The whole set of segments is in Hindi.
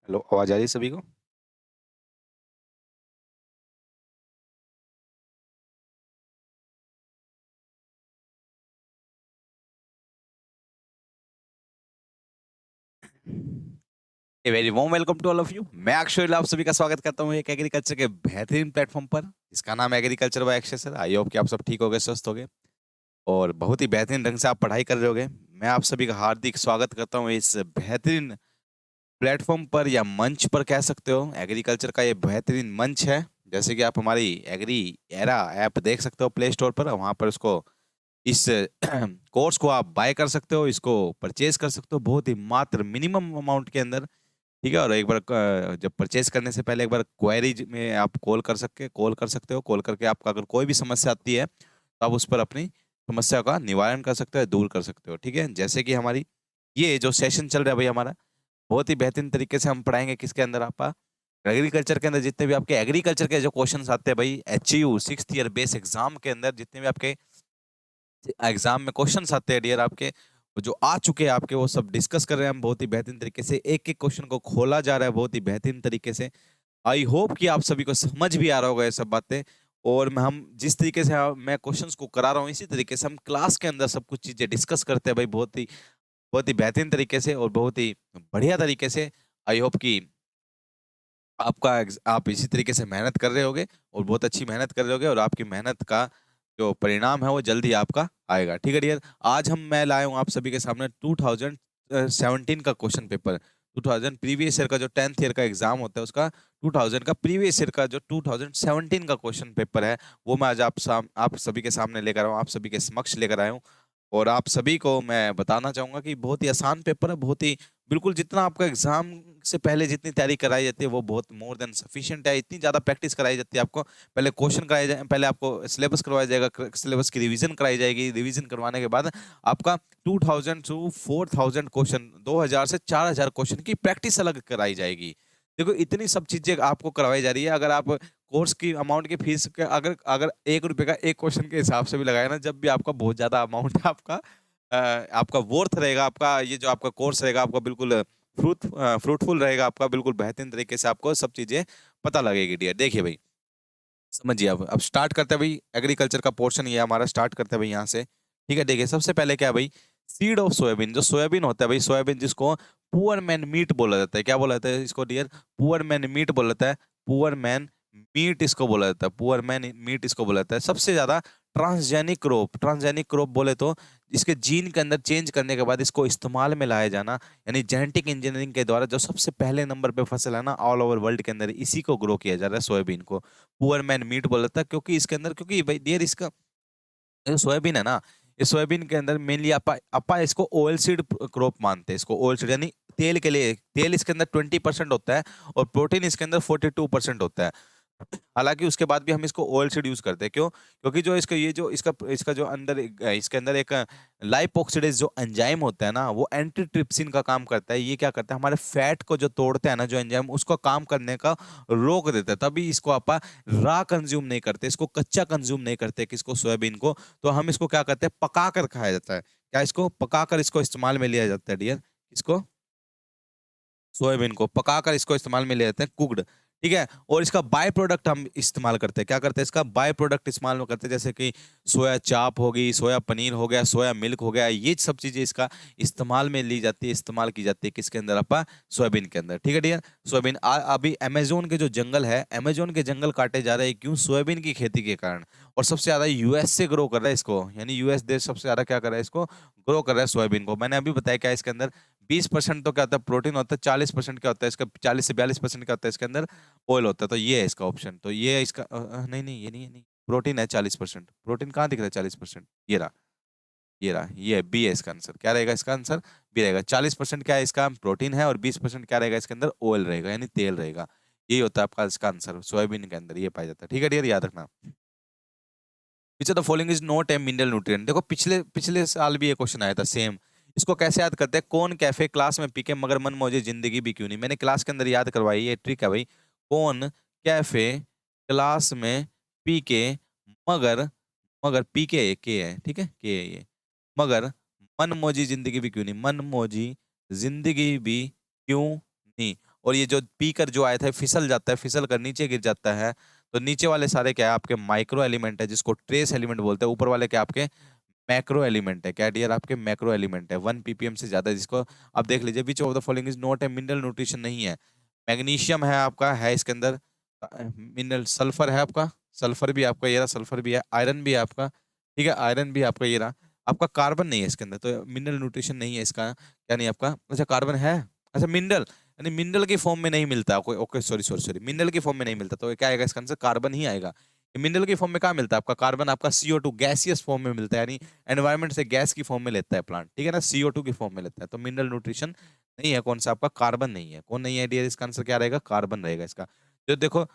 हेलो, आवाज़ आ रही है सभी को? A very warm welcome to all of you. मैं अक्षय आप सभी का स्वागत करता हूँ एक एग्रीकल्चर के बेहतरीन प्लेटफॉर्म पर, जिसका नाम है agriculture by Akshay sir. I hope कि आप सब ठीक होगे, स्वस्थ होगे और बहुत ही बेहतरीन ढंग से आप पढ़ाई कर रहे होगे। मैं आप सभी का हार्दिक स्वागत करता हूँ इस बेहतरीन प्लेटफॉर्म पर या मंच पर कह सकते हो। एग्रीकल्चर का ये बेहतरीन मंच है। जैसे कि आप हमारी एग्री एरा ऐप देख सकते हो प्ले स्टोर पर, वहाँ पर उसको इस कोर्स को आप बाय कर सकते हो, इसको परचेज कर सकते हो बहुत ही मात्र मिनिमम अमाउंट के अंदर। ठीक है, और एक बार जब परचेज करने से पहले एक बार क्वेरीज में आप कॉल कर सकते हो। कॉल करके आपका अगर कोई भी समस्या आती है तो आप उस पर अपनी समस्या का निवारण कर सकते हो, दूर कर सकते हो। ठीक है, जैसे कि हमारी ये जो सेशन चल रहा है भाई हमारा, बहुत ही बेहतरीन तरीके से हम पढ़ाएंगे। किसके अंदर आप एग्रीकल्चर के अंदर जितने भी आपके एग्रीकल्चर के जो क्वेश्चंस आते हैं भाई, HU 6th year base exam के अंदर जितने भी आपके एग्जाम में क्वेश्चंस आते हैं डियर आपके, जो आ चुके हैं आपके, वो सब डिस्कस कर रहे हैं हम बहुत ही बेहतरीन तरीके से। एक एक क्वेश्चन को खोला जा रहा है बहुत ही बेहतरीन तरीके से। आई होप कि आप सभी को समझ भी आ रहा होगा ये सब बातें। और हम जिस तरीके से मैं क्वेश्चंस को करा रहा हूँ, इसी तरीके से हम क्लास के अंदर सब कुछ चीजें डिस्कस करते हैं भाई, बहुत ही बेहतरीन तरीके से और बहुत ही बढ़िया तरीके से। आई होप कि आप इसी तरीके से मेहनत कर रहे होगे और बहुत अच्छी मेहनत कर रहे होगे, और आपकी मेहनत का जो परिणाम है वो जल्दी आपका आएगा। ठीक है डियर, आज मैं लाया हूँ आप सभी के सामने 2017 का क्वेश्चन पेपर। 2000 प्रीवियस ईयर का जो 10th ईयर का एग्जाम होता है उसका 2000 का प्रीवियस ईयर का जो 2017 का क्वेश्चन पेपर है, वो मैं आज आप सभी के सामने लेकर आया हूँ, आप सभी के समक्ष लेकर आया हूँ। और आप सभी को मैं बताना चाहूंगा कि बहुत ही आसान पेपर है, बहुत ही बिल्कुल जितना आपका एग्जाम से पहले जितनी तैयारी कराई जाती है वो बहुत मोर देन सफिशिएंट है। इतनी ज्यादा प्रैक्टिस कराई जाती है आपको। पहले क्वेश्चन कराए जाए, पहले आपको सिलेबस करवाया जाएगा, सिलेबस की रिवीजन कराई जाएगी। रिवीजन करवाने के बाद आपका 2000 से 4000 क्वेश्चन, 2000 से 4000 क्वेश्चन की प्रैक्टिस अलग कराई जाएगी। देखो इतनी सब चीजें आपको करवाई जा रही है। अगर आप कोर्स की अमाउंट की फीस के अगर अगर 1 रुपए का एक क्वेश्चन के हिसाब से भी लगाए ना, जब भी आपका बहुत ज्यादा अमाउंट है आपका, आपका वर्थ रहेगा, आपका ये जो आपका कोर्स रहेगा आपका बिल्कुल फ्रूटफुल रहेगा आपका, बिल्कुल बेहतरीन तरीके से आपको सब चीजें पता लगेगी डियर। देखिए भाई, समझिए, अब स्टार्ट करते हैं भाई एग्रीकल्चर का पोर्शन ये हमारा। स्टार्ट करते हैं भाई यहाँ से। ठीक है, देखिए सबसे पहले क्या है भाई, सीड ऑफ सोयाबीन। जो सोयाबीन होता है भाई, सोयाबीन जिसको पुअर मैन मीट बोला जाता है, क्या बोला जाता है इसको डियर? पुअर मैन मीट बोला जाता है। पुअर मैन मीट इसको बोला जाता है, पुअर मैन मीट इसको बोला जाता है। सबसे ज्यादा ट्रांसजेनिक क्रॉप बोले तो इसके जीन के अंदर चेंज करने के बाद इसको इस्तेमाल में लाया जाना, यानी जेनेटिक इंजीनियरिंग के द्वारा जो सबसे पहले नंबर पे फसल है ना ऑल ओवर वर्ल्ड के अंदर, इसी को ग्रो किया जा रहा है, सोयाबीन को पुअर मैन मीट बोला था। क्योंकि इसके अंदर, क्योंकि भाई डियर इसका जो सोयाबीन है ना, इस सोयाबीन के अंदर मेनली अपा अपा इसको ऑयल सीड क्रॉप मानते हैं। इसको ऑयल सीड यानी तेल के लिए, तेल इसके अंदर 20% होता है और प्रोटीन इसके अंदर 42% होता है। हालांकि उसके बाद भी हम इसको ऑयल सीड यूज करते हैं। क्यों? क्योंकि जो इसका ये जो इसका इसका जो अंदर इसके अंदर एक लाइपोक्सिडेज जो एंजाइम होता है ना, वो एंटी ट्रिप्सिन का काम करता है। ये क्या करता है, हमारे फैट को जो तोड़ते हैं ना जो एंजाइम, उसको काम करने का रोक देता है। तभी इसको आप रा कंज्यूम नहीं करते, इसको कच्चा कंज्यूम नहीं करते किसको, सोयाबीन को। तो हम इसको क्या करते हैं, पका कर खाया जाता है। क्या इसको पका कर इसको इस्तेमाल में लिया जाता है डियर? इसको सोयाबीन को पकाकर इसको इस्तेमाल में ले लेते हैं, कुक्ड। ठीक है, और इसका बाय प्रोडक्ट हम इस्तेमाल करते हैं। क्या करते हैं, इसका बाय प्रोडक्ट इस्तेमाल में करते हैं, जैसे कि सोया चाप होगी, सोया पनीर हो गया, सोया मिल्क हो गया। ये सब चीजें इसका इस्तेमाल में ली जाती है, इस्तेमाल की जाती है किसके अंदर, अपा सोयाबीन के अंदर। ठीक है डियर, सोयाबीन अभी अमेजोन के जो जंगल है, अमेजोन के जंगल काटे जा रहे हैं, क्यों? सोयाबीन की खेती के कारण। और सबसे ज्यादा यूएस से ग्रो कर रहा है इसको, यानी यूएस देश सबसे ज्यादा क्या कर रहा है, इसको ग्रो कर रहा है सोयाबीन को। मैंने अभी बताया क्या है, इसके अंदर 20% तो क्या होता है, प्रोटीन होता है। 40% क्या होता है इसका, 40 से 42% क्या होता है इसके अंदर, ऑयल होता है। तो ये है इसका ऑप्शन। तो ये है इसका नहीं नहीं, ये नहीं है, नहीं। प्रोटीन है 40%। प्रोटीन कहाँ दिख रहा है 40%? ये रहा, ये रहा, ये है, बी है इसका आंसर। क्या रहेगा इसका आंसर? बी रहेगा। 40% क्या है इसका, प्रोटीन है, और 20% क्या रहेगा इसके अंदर, ऑयल रहेगा, यानी तेल रहेगा। यही होता है आपका इसका आंसर, सोयाबीन के अंदर ये पाया जाता है। ठीक है डियर, याद रखना। Which of the following is not a mineral nutrient. देखो पिछले पिछले साल भी ये क्वेश्चन आया था सेम। इसको कैसे याद करते हैं, कौन कैफे क्लास में पी के मगर मन मौजे जिंदगी भी क्यों नहीं। मैंने क्लास के अंदर याद करवाई, ये ट्रिक है भाई। कौन कैफे क्लास में पी के मगर, मगर पी के है, ठीक है, के है ये, मगर मन मौजी जिंदगी भी क्यों नहीं, मन मौजी जिंदगी भी क्यों नहीं। और ये जो पीकर जो आया था फिसल जाता है, फिसल कर नीचे गिर जाता है। तो नीचे वाले सारे क्या है आपके माइक्रो एलिमेंट है, जिसको ट्रेस एलिमेंट बोलते हैं। ऊपर वाले क्या आपके मैक्रो एलिमेंट है। क्या डियर आपके मैक्रो एलिमेंट है, 1 ppm से ज्यादा, जिसको आप देख लीजिए। विच of the following is not a mineral nutrition नहीं है। मैग्नीशियम है आपका, है इसके अंदर मिनरल। सल्फर है आपका, सल्फर भी आपका ये रहा, सल्फर भी है। आयरन भी है आपका, ठीक है, आयरन भी आपका ये रहा। आपका कार्बन नहीं है इसके अंदर, तो मिनरल न्यूट्रिशन नहीं है इसका। क्या नहीं आपका, अच्छा कार्बन है, अच्छा मिनरल, यानी मिनरल की फॉर्म में नहीं मिलता। Okay okay, sorry sorry sorry, mineral की फॉर्म में नहीं मिलता, तो क्या आएगा इसका आंसर, कार्बन ही आएगा। मिनरल की फॉर्म में कहाँ मिलता है आपका कार्बन, आपका CO2 गैसियस फॉर्म में मिलता है, यानी एनवायरनमेंट से गैस की फॉर्म में लेता है प्लांट, ठीक है ना, CO2 की फॉर्म में लेता है। तो मिनरल न्यूट्रिशन नहीं है, कौन सा आपका कार्बन नहीं है। कौन नहीं है डियर, इसका आंसर क्या रहेगा, कार्बन रहेगा इसका। जो देखो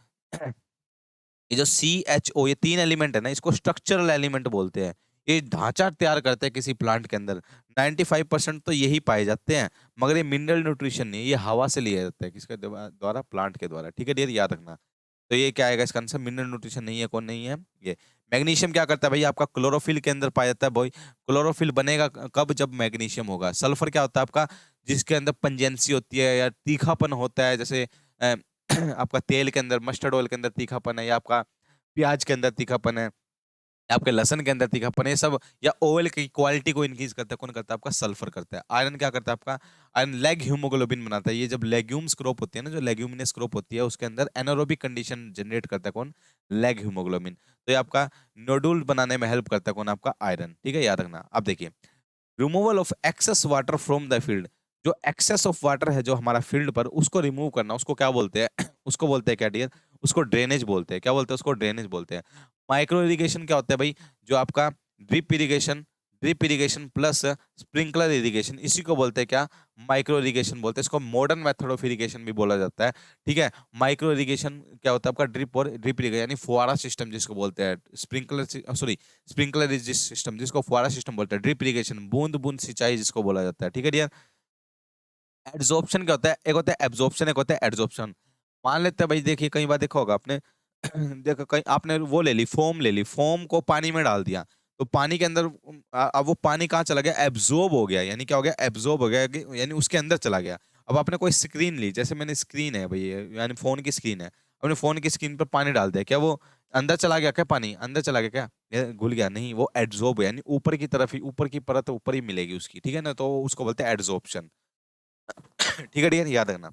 ये जो CHO, ये 3 एलिमेंट है ना, इसको स्ट्रक्चरल एलिमेंट बोलते हैं। ये ढांचा तैयार करते हैं किसी प्लांट के अंदर। 95% तो यही पाए जाते हैं, मगर ये मिनरल न्यूट्रिशन नहीं है, ये हवा से लिया जाता है, किसके द्वारा, प्लांट के द्वारा, ठीक है डियर, याद रखना। तो ये क्या आएगा इसका आंसर, मिनरल न्यूट्रिशन नहीं है। कौन नहीं है ये। मैग्नीशियम क्या करता है भाई, आपका क्लोरोफिल के अंदर पाया जाता है भाई। क्लोरोफिल बनेगा कब, जब मैग्नीशियम होगा। सल्फर क्या होता है आपका, जिसके अंदर पंजेंसी होती है या तीखापन होता है, जैसे आपका तेल के अंदर, मस्टर्ड ऑयल के अंदर तीखापन है, या आपका प्याज के अंदर तीखापन है, या आपके लहसन के अंदर तीखापन है, ये सब, या ऑयल की क्वालिटी को इंक्रीज करता है, कौन करता है आपका, सल्फर करता है। आयरन क्या करता है आपका, आयरन लेग हीमोग्लोबिन बनाता है। ये जब लेग्यूम्स क्रॉप होती है ना, जो लेग्यूमिनस क्रॉप होती है, उसके अंदर एनारोबिक कंडीशन जनरेट करता है, कौन, लेग हीमोग्लोबिन। तो ये आपका नोडुल बनाने में हेल्प करता है, कौन, आपका आयरन, ठीक है, याद रखना। अब देखिए, removal of excess water from the field. जो एक्सेस ऑफ वाटर है जो हमारा फील्ड पर, उसको रिमूव करना, उसको क्या बोलते हैं उसको बोलते हैं क्या डियर, उसको ड्रेनेज बोलते हैं। क्या बोलते हैं उसको, ड्रेनेज बोलते हैं। माइक्रो इरिगेशन क्या होता है भाई, जो आपका drip irrigation, drip irrigation plus sprinkler irrigation, इसी को बोलते हैं क्या, माइक्रो इरिगेशन बोलते हैं। इसको मॉडर्न मेथड ऑफ इरिगेशन भी बोला जाता है, ठीक है। माइक्रो इरिगेशन क्या होता है आपका, ड्रिप और ड्रिप इरिगेशन, यानी फुहारा सिस्टम जिसको बोलते हैं। स्प्रिंकलर, सॉरी, स्प्रिंकलर सिस्टम जिसको फुहारा सिस्टम बोलते हैं। ड्रिप इरिगेशन बूंद बूंद सिंचाई जिसको बोला जाता है, ठीक है डियर। एड्सॉर्प्शन क्या होता है, एक होता है एब्जॉर्प्शन, एक होता है एड्सॉर्प्शन। मान लेते हैं भाई, देखिए कई बार देखा होगा आपने देखो कहीं आपने वो ले ली, फोम ले ली, फोम को पानी में डाल दिया, तो पानी के अंदर अब वो पानी कहाँ चला गया, एब्जॉर्ब हो गया, यानी क्या हो गया, एब्जॉर्ब हो गया, यानी उसके अंदर चला गया। अब आपने कोई स्क्रीन ली, जैसे मैंने स्क्रीन है भाई, यानी फोन की स्क्रीन है, अपने फोन की स्क्रीन पर पानी डाल दिया, क्या वो अंदर चला गया, क्या पानी अंदर चला गया, क्या ये घुल गया, नहीं, वो एड्सॉर्ब, यानी ऊपर की तरफ ही, ऊपर की परत ऊपर ही मिलेगी उसकी, ठीक है ना, तो उसको बोलते हैं एड्सॉर्प्शन। ठीक है डियर, याद रखना।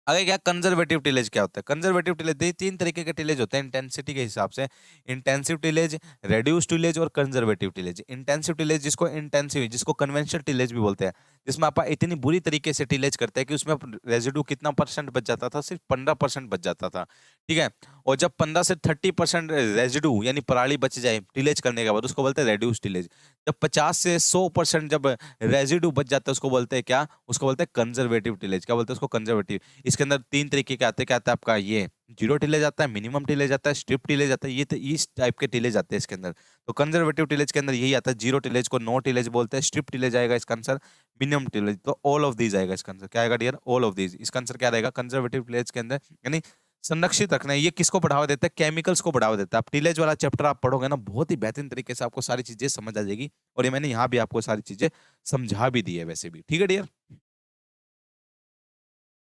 आगे क्या, कंजर्वेटिव टिलेज क्या होता है। कंजर्वेटिव टिलेज 3 तरीके के टिलेज होते हैं इंटेंसिटी के हिसाब से। इंटेंसिव टिलेज, रेड्यूस्ड टिलेज और कंजर्वेटिव टिलेज। इंटेंसिव टिलेज जिसको इंटेंसिव, जिसको कन्वेंशनल टिलेज भी बोलते हैं, जिसमें आप इतनी बुरी तरीके से टिलेज करते हैं कि उसमें रेजिड्यू कितना परसेंट बच जाता था, सिर्फ 15% बच जाता था, ठीक है। और जब 15 से 30% रेजिड्यू यानी पराली बच जाए टिलेज करने के बाद, उसको बोलते हैं रेड्यूस टिलेज। जब 50 से 100% जब रेजिड्यू बच जाता है, उसको बोलते हैं क्या, उसको बोलते हैं कंजर्वेटिव टिलेज। क्या बोलते हैं उसको, कंजर्वेटिव। इसके अंदर 3 तरीके के आते हैं, क्या आता है आपका, ये जीरो टिलेज आता है, मिनिमम टिलेज आता है, स्ट्रिप टिलेज आता है, ये इस टाइप के टिलेज आते हैं इसके अंदर। तो कंजर्वेटिव टिलेज के अंदर यही आता है, जीरो टिलेज को नो टिलेज बोलते हैं, स्ट्रिप टिलेज आएगा इसका आंसर, मिनिमम टिलेज, तो ऑल ऑफ दीज आएगा इसका आंसर। क्या आएगा डियर, ऑल ऑफ दीज। इसका आंसर क्या रहेगा, कंजर्वेटिव टिलेज के अंदर, यानी संरक्षित रखना है। ये किसको बढ़ावा देता है, केमिकल्स को बढ़ावा देता है। आप टिलेज वाला चैप्टर आप पढ़ोगे ना, बहुत ही बेहतरीन तरीके से आपको सारी चीजें समझ आ जाएगी, और ये मैंने यहाँ भी आपको सारी चीजें समझा भी दी है वैसे भी, ठीक है dear.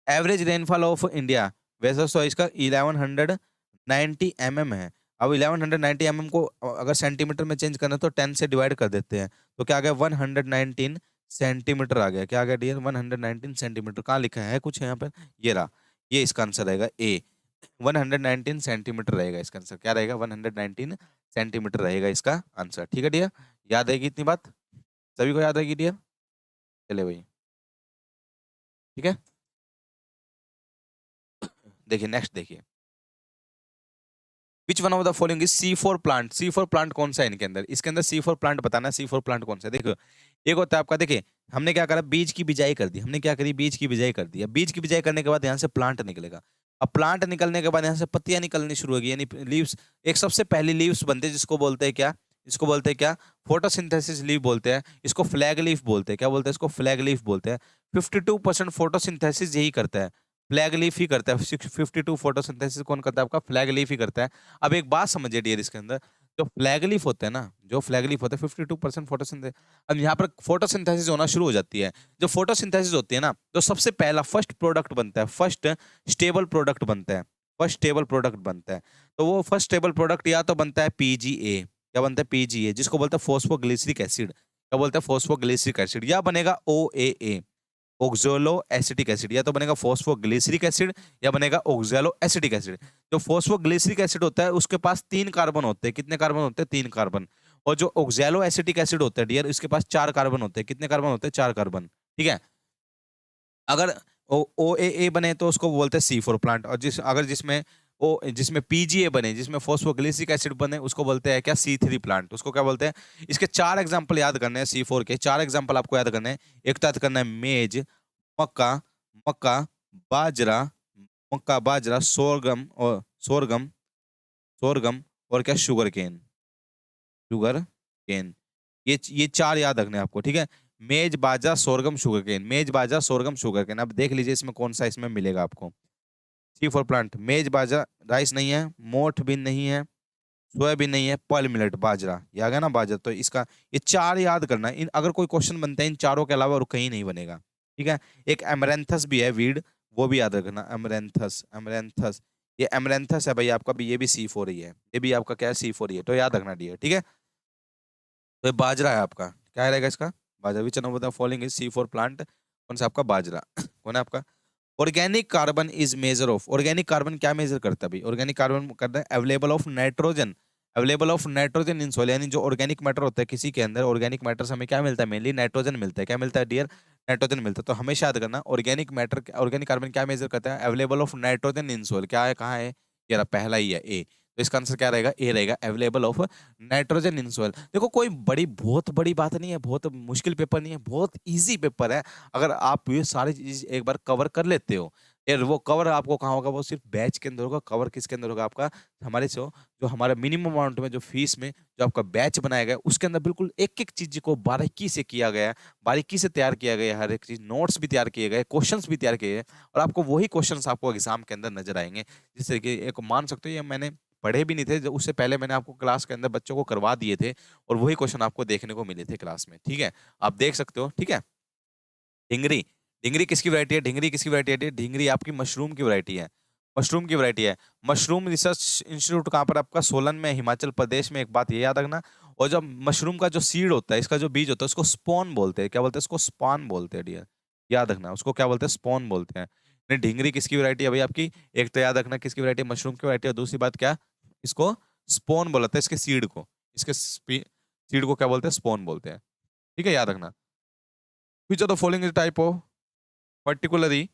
Average rainfall of India, वैसे तो इसका 1190 mm है। अब 1190 mm को अगर सेंटीमीटर में चेंज करना है तो 10 से डिवाइड कर देते हैं, तो क्या आ गया, 119 सेंटीमीटर आ गया। क्या आ गया डियर, 119 सेंटीमीटर। कहाँ लिखा है कुछ यहाँ पर, ये रहा, ये इसका आंसर रहेगा ए, 119 सेंटीमीटर रहेगा इसका आंसर। क्या रहेगा, 119 सेंटीमीटर रहेगा इसका आंसर, ठीक है डियर। याद रहेगी इतनी बात, सभी को याद रहेगी डियर, चले भाई, ठीक है। देखिए नेक्स्ट देखिए, विच one of the following is C4 plant. C4 plant कौन सा है इनके अंदर, इसके अंदर C4 प्लांट बताना है, C4 प्लांट कौन सा है। देखो एक होता है आपका, देखिए हमने क्या करा, बीज की बिजाई कर दी, हमने क्या करी, बीज की बिजाई कर दी। अब बीज की बिजाई करने के बाद यहाँ से प्लांट निकलेगा। अब प्लांट निकलने के बाद यहाँ से पत्तियां निकलनी शुरू होगी, यानी लीव्स। एक सबसे पहली लीव्स बनते हैं, जिसको बोलते हैं क्या, इसको बोलते हैं क्या, फोटोसिंथेसिस लीव बोलते हैं, इसको फ्लैग लीफ बोलते हैं। क्या बोलते हैं इसको, फ्लैग लीफ बोलते हैं। 52% फोटोसिंथेसिस यही करता है, फ्लैग लीफ ही करता है। 52 फोटोसिंथेसिस कौन करता है आपका, फ्लैग लीफ ही करता है। अब एक बात समझिए डियर, इसके अंदर जो फ्लैग लीफ होते हैं ना, जो फ्लैग लीफ होते हैं 52% फोटोसिंथेसिस। अब यहाँ पर फोटोसिंथेसिस होना शुरू हो जाती है। जो फोटोसिंथेसिस होती है ना, तो सबसे पहला फर्स्ट प्रोडक्ट बनता है, फर्स्ट स्टेबल प्रोडक्ट बनता है, फर्स्ट स्टेबल प्रोडक्ट बनता है। तो वो फर्स्ट स्टेबल प्रोडक्ट या तो बनता है पीजीए, क्या बनता है पीजीए, जिसको बोलते हैं फॉस्फोग्लिसरिक एसिड, क्या बोलते हैं फॉस्फोग्लिसरिक एसिड, या बनेगा ओएए, ऑक्सैलो एसिटिक एसिड, या तो बनेगा फॉस्फोग्लिसरिक एसिड या बनेगा ऑक्सैलो एसिटिक एसिड। जो फॉस्फोग्लिसरिक एसिड होता है उसके पास 3 कार्बन होते हैं, कितने कार्बन होते हैं 3 कार्बन। और जो ऑक्सैलो एसिटिक एसिड होता है डियर, इसके पास 4 कार्बन होते हैं, कितने कार्बन होते हैं 4 कार्बन, ठीक है। अगर ओ ए बने तो उसको बोलते हैं C4 प्लांट, और अगर जिसमें पीजीए बने, जिसमें फॉस्फोग्लिसरिक एसिड बने, उसको बोलते हैं क्या C3 प्लांट, उसको क्या बोलते हैं। इसके 4 एग्जांपल याद करने हैं, C4 के 4 एग्जांपल आपको याद करने हैं। एक तो याद करना है मेज, मक्का, मक्का, बाजरा, मक्का, बाजरा, सोरगम, सोरगम, और क्या शुगर केन, शुगर केन। ये 4 याद रखने हैं आपको, ठीक है। मेज, बाजरा, सोरगम, शुगर केन, मेज, बाजरा, सोरगम, शुगर केन। अब देख लीजिए इसमें कौन सा इसमें मिलेगा आपको। C4 प्लांट, मेज, बाजरा, राइस नहीं है, मोठ भी नहीं है, सोयाबीन नहीं है, पर्ल मिलेट, बाजरा, ये आ गया ना बाजरा। तो इसका ये 4 याद करना है। इन अगर कोई क्वेश्चन बनता है इन चारों के अलावा और कहीं नहीं बनेगा, ठीक है। एक एमरेंथस भी है वीड, वो भी याद रखना, एमरेंथस, एमरेंथस, ये एमरेंथस है भाई आपका भी, ये भी C4 ही है, ये भी आपका क्या है C4 ही है, तो याद रखना डियर, ठीक है। तो ये बाजरा है आपका, क्या रहेगा इसका, बाजरा। Which one of the following is C4 plant, कौन सा आपका बाजरा कौन है आपका। Organic carbon is major of, organic carbon क्या मेजर करता है भाई, ऑर्गेनिक कार्बन करता है available of nitrogen, available of nitrogen in soil, यानी जो ऑर्गेनिक मैटर होता है किसी के अंदर, ऑर्गेनिक मैटर से हमें क्या मिलता है, मेनली नाइट्रोजन मिलता है, क्या मिलता है डियर, नाइट्रोजन मिलता है। तो हमेशा याद करना ऑर्गेनिक मैटर, ऑर्गेनिक कार्बन क्या मेजर करता है, available of nitrogen in soil, क्या है कहाँ है, ये रहा पहला ही है ए। तो इसका आंसर क्या रहेगा, ए रहेगा, available of nitrogen in soil. देखो कोई बहुत बड़ी बात नहीं है, बहुत मुश्किल पेपर नहीं है, बहुत इजी पेपर है। अगर आप ये सारी चीज एक बार कवर कर लेते हो, यार वो कवर आपको कहाँ होगा, वो सिर्फ बैच के अंदर होगा। कवर किसके अंदर होगा आपका, हमारे जो हमारा मिनिमम अमाउंट में जो फीस में जो आपका बैच बनाया गया है, उसके अंदर बिल्कुल एक एक चीज को बारीकी से किया गया है, बारीकी से तैयार किया गया है, हर एक चीज, नोट्स भी तैयार किए गए, क्वेश्चंस भी तैयार किए गए, और आपको वही क्वेश्चंस आपको एग्जाम के अंदर नजर आएंगे। जिस तरीके एक मान सकते हो ये मैंने पढ़े भी नहीं थे, उससे पहले मैंने आपको क्लास के अंदर बच्चों को करवा दिए थे, और वही क्वेश्चन आपको देखने को मिले थे क्लास में, ठीक है। आप देख सकते हो, ठीक है। ढिंगरी, ढिंगरी किसकी वैरायटी है, ढिंगरी किसकी वैरायटी है, ढिंगरी आपकी मशरूम की वैरायटी है, मशरूम की वैरायटी है। मशरूम रिसर्च इंस्टीट्यूट कहाँ पर आपका, सोलन में, हिमाचल प्रदेश में, एक बात ये याद रखना। और जब मशरूम का जो सीड होता है, इसका जो बीज होता है, उसको स्पॉन बोलते हैं, क्या बोलते हैं उसको, स्पॉन बोलते हैं डियर, याद रखना उसको क्या बोलते हैं, स्पॉन बोलते हैं। नहीं, ढिंगरी किसकी वैरायटी है भाई आपकी, एक तो याद रखना किसकी वैरायटी, मशरूम की वैरायटी, और दूसरी बात क्या, इसको स्पॉन बोलते हैं, इसके सीड को, इसके सीड को क्या बोलते हैं, स्पॉन बोलते हैं, ठीक है, याद रखना। Which of the following is type of particularly,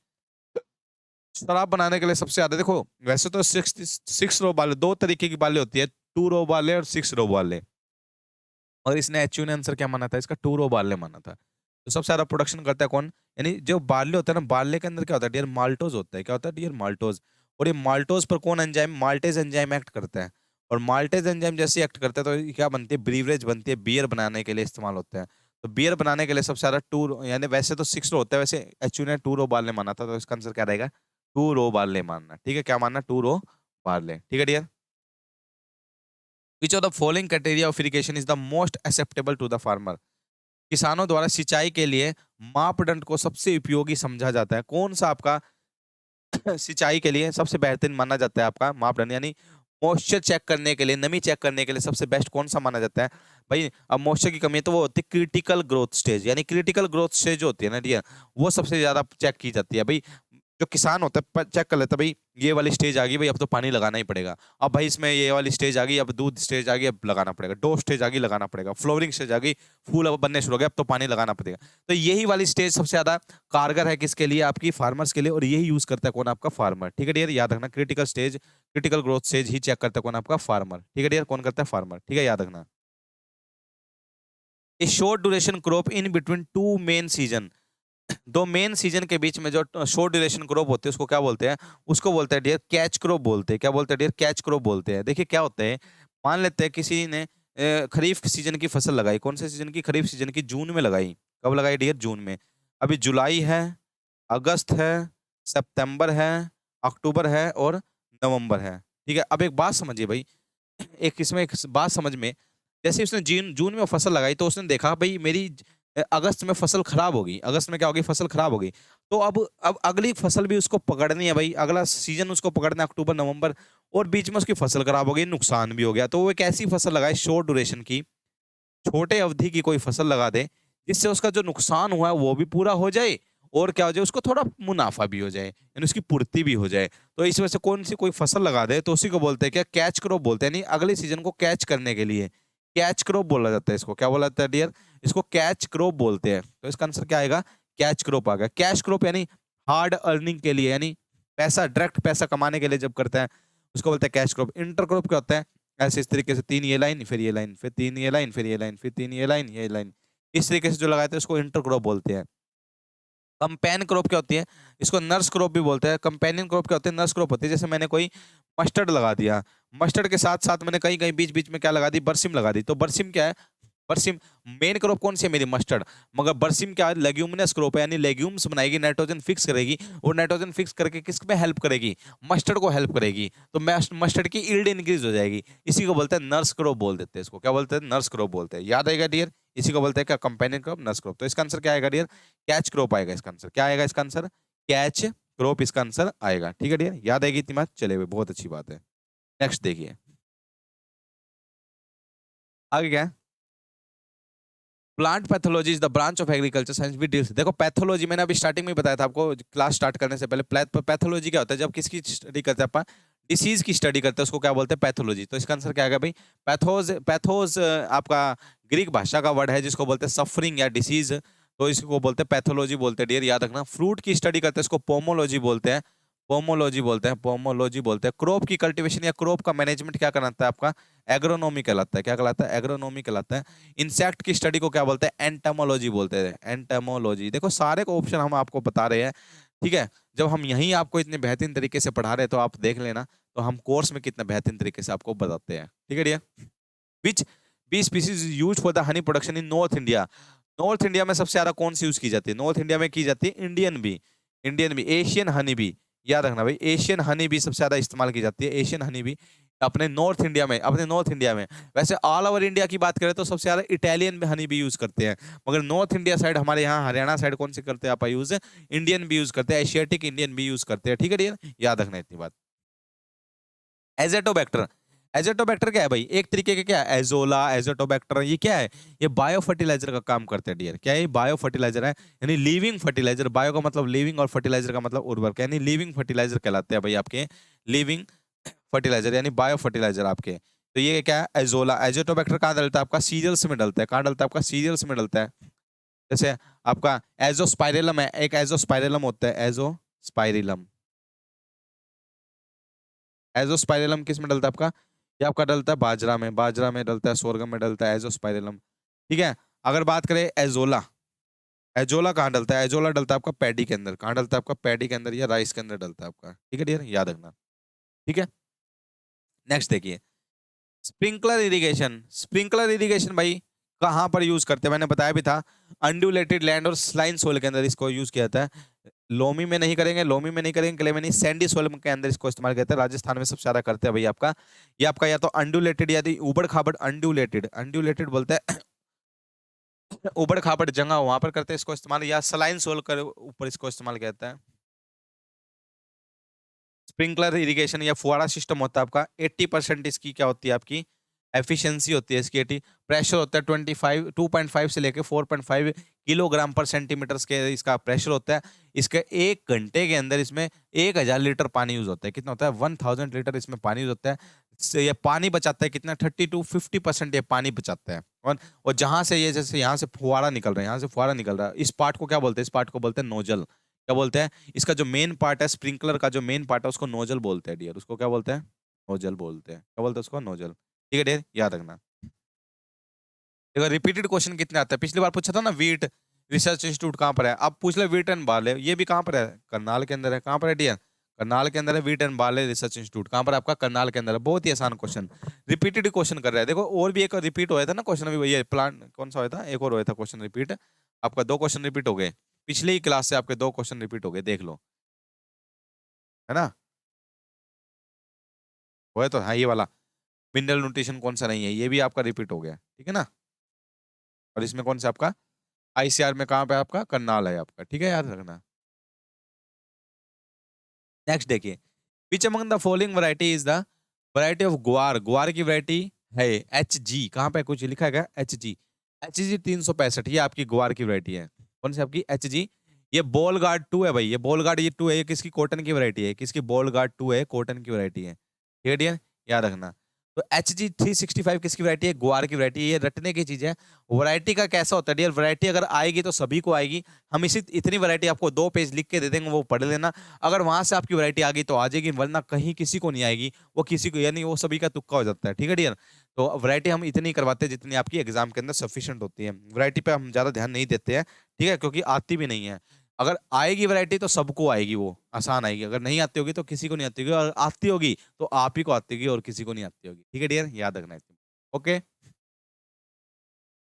शराब बनाने के लिए सबसे ज्यादा, देखो वैसे तो सिक्स रो वाले, दो तरीके की बालें होती है, 2 रो वाले और 6 रो वाले, और इसने एचयू ने आंसर क्या माना था, इसका 2 रो बाले माना था। तो सबसे ज्यादा प्रोडक्शन करता है कौन, यानी जो बार्ले होता है ना, बार्ले के अंदर क्या होता है डियर, माल्टोज होता है, क्या होता है डियर, माल्टोज। और ये माल्टोज पर कौन एंजाइम, माल्टेज एंजाइम एक्ट करता है, और माल्टेज एंजाइम जैसे एक्ट करता है तो ये क्या बनती है, ब्रीवरेज बनती है, बियर बनाने के लिए इस्तेमाल होता है। तो बियर बनाने के लिए सबसे ज्यादा यानी वैसे तो 6 रो होता है, वैसे एचयू ने 2 रो बार्ले माना था, तो इसका आंसर क्या रहेगा, 2 रो बार्ले मानना, ठीक है, क्या मानना, 2 रो बार्ले, ठीक है dear. Which of the following criteria of irrigation is the most acceptable to the farmer, किसानों द्वारा सिंचाई के लिए मापदंड को सबसे उपयोगी समझा जाता है, कौन सा आपका सिंचाई के लिए सबसे बेहतरीन माना जाता है आपका मापदंड, यानी मॉइस्चर चेक करने के लिए, नमी चेक करने के लिए सबसे बेस्ट कौन सा माना जाता है भाई। अब मॉइस्चर की कमी है तो वो होती है क्रिटिकल ग्रोथ स्टेज, यानी क्रिटिकल ग्रोथ स्टेज जो होती है ना डियर, वो सबसे ज्यादा चेक की जाती है भाई। जो किसान होता है चेक कर लेता है भाई, ये वाली स्टेज आ गई भाई, अब तो पानी लगाना ही पड़ेगा। अब भाई इसमें ये वाली स्टेज आ गई, अब दूध स्टेज आ गई, अब लगाना पड़ेगा। डो स्टेज आ गई, लगाना पड़ेगा। फ्लोवरिंग स्टेज आ गई, फूल अब बनने शुरू हो गए, अब तो पानी लगाना पड़ेगा। तो यही वाली स्टेज सबसे ज्यादा कारगर है किसके लिए, आपकी फार्मर्स के लिए, और यही यूज करता है कौन, आपका फार्मर, ठीक है डियर, याद रखना। Critical stage, critical growth stage ही चेक करता है कौन, आपका फार्मर, ठीक है डियर, कौन करता है, फार्मर, ठीक है, याद रखना। ए short duration crop in between 2 main season, 2 main season के बीच में जो शॉर्ट ड्यूरेशन क्रॉप होते हैं उसको क्या बोलते हैं, उसको बोलते हैं डियर कैच क्रॉप बोलते हैं, क्या बोलते हैं डियर, कैच क्रॉप बोलते हैं। देखिए क्या होता है, मान लेते हैं किसी ने खरीफ सीजन की फसल लगाई, कौन से सीजन की, खरीफ सीजन की, जून में लगाई, कब लगाई डियर, जून में। अभी जुलाई है, अगस्त है, सितंबर है, अक्टूबर है, और नवंबर है, ठीक है। अब एक बात समझिए भाई, एक इसमें एक बात समझ में, जैसे उसने जून जून में फसल लगाई तो उसने देखा भाई मेरी अगस्त में फसल खराब होगी, अगस्त में क्या होगी, फसल खराब होगी। तो अब अगली फसल भी उसको पकड़नी है भाई, अगला सीजन उसको पकड़ना है अक्टूबर नवंबर, और बीच में उसकी फसल खराब हो गई, नुकसान भी हो गया, तो वो एक ऐसी फसल लगाए शॉर्ट ड्यूरेशन की, छोटे अवधि की कोई फसल लगा दे, जिससे उसका जो नुकसान हुआ है वो भी पूरा हो जाए, और क्या हो जाए, उसको थोड़ा मुनाफा भी हो जाए, यानी उसकी पूर्ति भी हो जाए। तो इस वजह से कौन सी कोई फसल लगा दे तो उसी को बोलते हैं क्या, कैच क्रॉप बोलते हैं, यानी अगले सीजन को कैच करने के लिए कैच क्रॉप बोला जाता है इसको। क्या बोला जाता है डियर, इसको कैच क्रॉप बोलते हैं। तो इसका आंसर क्या आएगा, कैच क्रॉप आ गया। कैश क्रॉप यानी हार्ड अर्निंग के लिए, यानी पैसा, डायरेक्ट पैसा कमाने के लिए जब करते हैं उसको बोलते हैं कैश क्रॉप। इंटर क्रॉप क्या होता है, ऐसे इस तरीके से तीन ये लाइन, फिर ये लाइन, फिर तीन ये लाइन, फिर ये लाइन, फिर तीन ये लाइन, इस तरीके से जो लगाते हैं उसको इंटर क्रॉप बोलते हैं। कंपेन क्रॉप क्या होती है, इसको नर्स क्रॉप भी बोलते हैं। कंपेनियन क्रॉप क्या होती है, नर्स क्रॉप होती है। जैसे मैंने कोई मस्टर्ड लगा दिया, मस्टर्ड के साथ साथ मैंने कहीं कहीं बीच बीच में क्या लगा दी, बरसिम लगा दी, तो बरसिम क्या है, बरसिम मेन क्रॉप कौन सी है मेरी, मस्टर्ड, मगर बरसिम क्या है, लेग्यूमिनस क्रॉप है, यानी लेग्यूम्स बनाएगी, नाइट्रोजन फिक्स करेगी, और नाइट्रोजन फिक्स करके किस में हेल्प करेगी, मस्टर्ड को हेल्प करेगी, तो मस्टर्ड की ईल्ड इंक्रीज हो जाएगी। इसी को बोलते हैं नर्स क्रॉप बोल देते हैं इसको। क्या बोलते हैं, नर्स क्रॉप बोलते हैं। याद आएगा डियर, इसी को बोलते हैं क्या, कंपेनियन क्रॉप, नर्स क्रॉप। तो इसका आंसर क्या आएगा डियर, कैच क्रॉप आएगा इसका आंसर। क्या आएगा इसका आंसर, कैच क्रॉप इसका आंसर आएगा। ठीक है डियर, याद आएगी इतनी बात, चले हुए, बहुत अच्छी बात है। नेक्स्ट देखिए आगे क्या है, plant pathology is the branch of agriculture science which deals. देखो पैथोलॉजी मैंने अभी स्टार्टिंग में बताया था आपको, क्लास स्टार्ट करने से पहले, पैथोलॉजी क्या होता है, जब किसकी स्टडी करते हैं अपन, डिसीज की स्टडी करते हैं, उसको क्या बोलते हैं, पैथोलॉजी। तो इसका आंसर क्या आएगा भाई, पैथोज, पैथोज आपका ग्रीक भाषा का वर्ड है जिसको बोलते हैं सफरिंग या डिसीज, तो इसको बोलते हैं पैथोलॉजी बोलते हैं डियर, याद रखना। फ्रूट की स्टडी करते हैं इसको पोमोलॉजी बोलते हैं, पोमोलॉजी बोलते हैं, पोमोलॉजी बोलते हैं। क्रॉप की कल्टीवेशन या क्रॉप का मैनेजमेंट क्या कहलाता है आपका, एग्रोनॉमी कहलाता है। क्या कहलाता है, एग्रोनॉमी कहलाता है। इंसेक्ट की स्टडी को क्या बोलते हैं, एंटमोलॉजी बोलते हैं, एंटमोलॉजी। देखो सारे को ऑप्शन हम आपको बता रहे हैं, ठीक है। जब हम यहीं आपको इतने बेहतरीन तरीके से पढ़ा रहे हैं तो आप देख लेना, तो हम कोर्स में कितने बेहतरीन तरीके से आपको बताते हैं। ठीक है dear, which bee species use for the honey production in North India. North India में सबसे ज्यादा कौन सी यूज की जाती है, नॉर्थ इंडिया में की जाती है Indian bee, Indian bee, Asian honey bee. याद रखना भाई, एशियन हनी बी सबसे ज्यादा इस्तेमाल की जाती है, एशियन हनी बी अपने नॉर्थ इंडिया में, अपने नॉर्थ इंडिया में। वैसे ऑल ओवर इंडिया की बात करें तो सबसे ज्यादा इटालियन हनी बी यूज करते हैं, मगर नॉर्थ इंडिया साइड हमारे यहाँ हरियाणा साइड कौन से करते हैं आप यूज, इंडियन बी यूज करते हैं, एशियाटिक इंडियन बी यूज करते हैं। ठीक है डियर, याद रखना इतनी बात। एजेटोबैक्टर, एजेटोबैक्टर क्या है भाई, एक तरीके के क्या है, एजोला, एजेटोबैक्टर, ये क्या है, ये बायो फर्टिलाइजर का काम करते हैं डियर। क्या है, बायो फर्टिलाइजर है, यानी लिविंग फर्टिलाइजर। बायो का मतलब लिविंग और फर्टिलाइजर का मतलब उर्वरक, यानी लिविंग फर्टिलाइजर कहलाते हैं भाई आपके, लिविंग फर्टिलाइजर यानी बायो फर्टिलाइजर आपके। तो ये क्या है, एजोला। एजेटोबैक्टर कहाँ डलता है आपका, सीरियल्स में डलता है। कहाँ डलता है आपका, सीरियल्स में डलता है। जैसे आपका एजोस्पाइरेलम है, एक एजोस्पाइरेलम होता है, एजोस्पाइरिलम, एजोस्पाइरेलम किस में डलता है आपका, ये आपका डलता है बाजरा में, बाजरा में डलता है, सोरगम में डलता है एजोस्पाइरेलम। ठीक है। अगर बात करें एजोला, एजोला कहाँ डलता है, एजोला डलता है आपका पैडी के अंदर। कहाँ डलता है आपका, पैडी के अंदर या राइस के अंदर डलता है आपका। ठीक है डियर, याद रखना। ठीक है, नेक्स्ट देखिए, स्प्रिंकलर इरिगेशन। स्प्रिंकलर इरिगेशन भाई कहाँ पर यूज करते हैं, मैंने बताया भी था, अनड्यूलेटेड लैंड और स्लाइन सोइल के अंदर इसको यूज किया जाता है। लोमी में नहीं करेंगे, लोमी में नहीं करेंगे, क्ले में नहीं, सैंडी सोइल के अंदर इसको इस्तेमाल करते हैं। राजस्थान में सबसे ज्यादा करते हैं भाई आपका, ये आपका या तो अनड्यूलेटेड या उबड़ खाबड़, अनड्यूलेटेड, अनड्यूलेटेड बोलते हैं उबड़ खाबड़ जगह वहां पर करते हैं इसको इस्तेमाल, या सलाइन सोइल कर ऊपर इसको इस्तेमाल किया जाता है। स्प्रिंकलर इरिगेशन या फुहारा सिस्टम होता है आपका, 80% इसकी क्या होती है आपकी एफिशिएंसी होती है इसकी, 80 प्रेशर होता है 25 2.5 से लेके 4.5 किलोग्राम पर सेंटीमीटर के इसका प्रेशर होता है। इसके 1 घंटे के अंदर इसमें 1000 लीटर पानी यूज होता है। कितना होता है, 1000 लीटर इसमें पानी यूज होता है। ये पानी बचाता है कितना, 30 to 50% ये पानी बचाता है। और जहां से ये, जैसे यहाँ से फुहारा निकल रहा है, यहाँ से फुहारा निकल रहा है, इस पार्ट को क्या बोलते हैं, इस पार्ट को बोलते हैं नोजल। क्या बोलते हैं, इसका जो मेन पार्ट है, स्प्रिंकलर का जो मेन पार्ट है उसको नोजल बोलते हैं डियर, उसको क्या बोलते हैं, नोजल बोलते हैं। क्या बोलते हैं उसको, नोजल। ठीक है डियर, याद रखना। देखो रिपीटेड क्वेश्चन कितने आते हैं, पिछली बार पूछा था ना वीट रिसर्च इंस्टीट्यूट कहाँ पर है, अब पूछ ले वीट एंड बार्ले, ये भी कहाँ पर है, करनाल के अंदर है। कहाँ पर है डियर, करनाल के अंदर है wheat and barley research institute. कहाँ पर है आपका, करनाल के अंदर है। बहुत ही आसान क्वेश्चन, रिपीटेड क्वेश्चन कर रहा है। देखो और भी एक रिपीट हुआ था ना क्वेश्चन, अभी ये प्लान कौन सा हुआ था, एक और हुआ था क्वेश्चन रिपीट, आपका 2 क्वेश्चन रिपीट हो गए, पिछले ही क्लास से आपके 2 क्वेश्चन रिपीट हो गए, देख लो, है ना। वो है तो हाँ ये वाला, मिनरल न्यूट्रिशन कौन सा नहीं है, ये भी आपका रिपीट हो गया, ठीक है ना। और इसमें कौन सा आपका आईसीआर में कहाँ पे आपका करनाल है आपका, ठीक है, याद रखना। नेक्स्ट देखिए, विच among the following variety is the variety of ग्वार, ग्वार की वैरायटी है एच जी, कहाँ पे कुछ लिखा है एच जी, एच जी 365, ये आपकी ग्वार की वैरायटी है। कौन सी आपकी एच जी, ये बॉल गार्ड 2 है भाई, ये बॉल गार्ड ये 2 है, ये किसकी कॉटन की वैरायटी है, किसकी बॉल गार्ड 2 है, कॉटन की वैरायटी है, ठीक है डियर, याद रखना। तो एच जी 365 किसकी वैरायटी है, ग्वार की वैरायटी, ये रटने की चीज है। वैरायटी का कैसा होता है डियर, वैरायटी अगर आएगी तो सभी को आएगी, हम इसी इतनी वैरायटी आपको 2 पेज लिख के दे देंगे, वो पढ़ लेना, अगर वहां से आपकी वैरायटी आ गई तो आ जाएगी, वरना कहीं किसी को नहीं आएगी, वो किसी को, यानी वो सभी का तुक्का हो जाता है, ठीक है डियर। तो वैरायटी हम इतनी करवाते हैं जितनी आपकी एग्जाम के अंदर सफिशिएंट होती है, वैरायटी पे हम ज्यादा ध्यान नहीं देते हैं, ठीक है, क्योंकि आती भी नहीं है। अगर आएगी वैरायटी तो सबको आएगी, वो आसान आएगी, अगर नहीं आती होगी तो किसी को नहीं आती होगी, और आती होगी तो आप ही को आती होगी और किसी को नहीं आती होगी, ठीक है डियर, याद रखना है। ओके,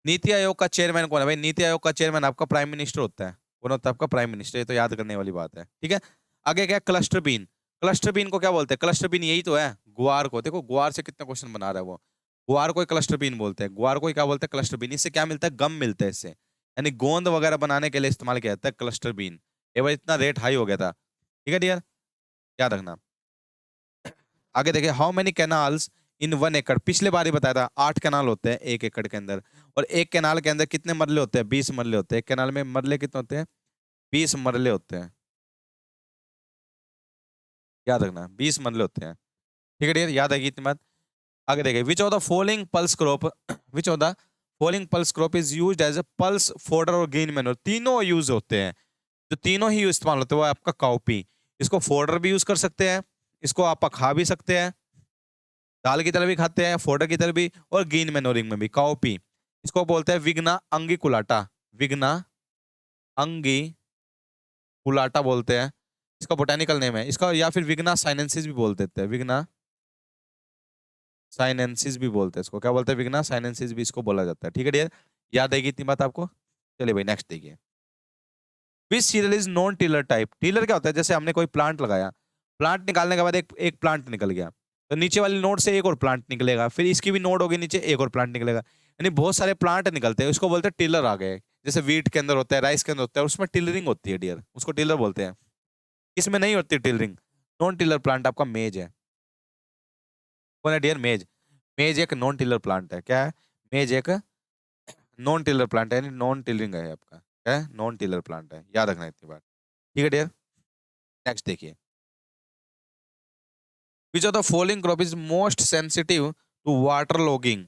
नीति आयोग का चेयरमैन कौन है भाई, नीति आयोग का चेयरमैन आपका प्राइम मिनिस्टर होता है, कौन होता है आपका प्राइम मिनिस्टर, ये तो याद करने वाली बात है, ठीक है। आगे क्या, क्लस्टर बीन, क्लस्टर बीन को क्या बोलते हैं, क्लस्टर बीन यही तो है गुआर को, देखो गुआर से कितना क्वेश्चन बना रहा है वो, गुआर को क्लस्टर बीन बोलते हैं, गुआर को क्या बोलते हैं, क्लस्टर बीन, इससे क्या मिलता है, गम मिलता है इससे, यानी गोंद वगैरह बनाने के लिए इस्तेमाल किया जाता है क्लस्टर बीन, ये भाई इतना रेट हाई हो गया था, ठीक है डियर, याद रखना। आगे देखिए, हाउ मेनी कैनाल्स इन 1 एकड़, पिछले बार ही बताया था 8 कैनाल होते हैं 1 एकड़ के अंदर, और एक कैनाल के अंदर कितने मरले होते हैं, 20 मरले होते हैं, एक कैनाल में मरले कितने होते हैं, 20 मरले होते हैं, याद रखना 20 मरले होते हैं, ठीक है डियर, याद आएगी इतनी बात। आगे देखिए, which of the following pulse crop, which of the following pulse crop is used as a pulse fodder और ग्रीन मैन्योर, तीनों यूज होते हैं, जो तीनों ही इस्तेमाल होते हैं वो आपका काउपी, इसको फोडर भी यूज कर सकते हैं, इसको आप खा भी सकते हैं, दाल की तरह भी खाते हैं, फोडर की तरह भी, और ग्रीन मैनोरिंग में भी, काउपी, इसको बोलते हैं विग्ना अंगिकुलाटा, विग्ना अंगिकुलाटा बोलते हैं, इसका बोटेनिकल नेम है इसका, या फिर विग्ना साइनेंसिस भी बोल देते हैं, विग्ना साइनेंसिस भी बोलते हैं इसको, क्या बोलते हैं, विग्ना साइनेंसिस भी इसको बोला जाता है, ठीक है डियर, याद आएगी इतनी बात आपको। चलिए भाई नेक्स्ट देखिए, which cereal is non tiller type, tiller क्या होता है, जैसे हमने कोई प्लांट लगाया, प्लांट निकालने के बाद एक एक प्लांट निकल गया, तो नीचे वाली नोड से एक और प्लांट निकलेगा, फिर इसकी भी नोड होगी नीचे, एक और प्लांट निकलेगा, यानी बहुत सारे प्लांट निकलते हैं, उसको बोलते हैं टिलर आ गए, जैसे वीट के अंदर होता है, राइस के अंदर होता है, उसमें टिलरिंग होती है डियर, उसको टिलर बोलते हैं। इसमें नहीं होती टिलरिंग, नॉन टिलर प्लांट आपका मेज है, कौन है डियर, मेज, मेज एक नॉन टिलर प्लांट है, क्या है, मेज एक नॉन टिलर प्लांट है, यानी नॉन टिलरिंग है आपका, क्या है, नॉन टिलर प्लांट है, याद रखना इतनी बात, ठीक है डियर। नेक्स्ट देखिए, which of the following crop is most sensitive to water logging,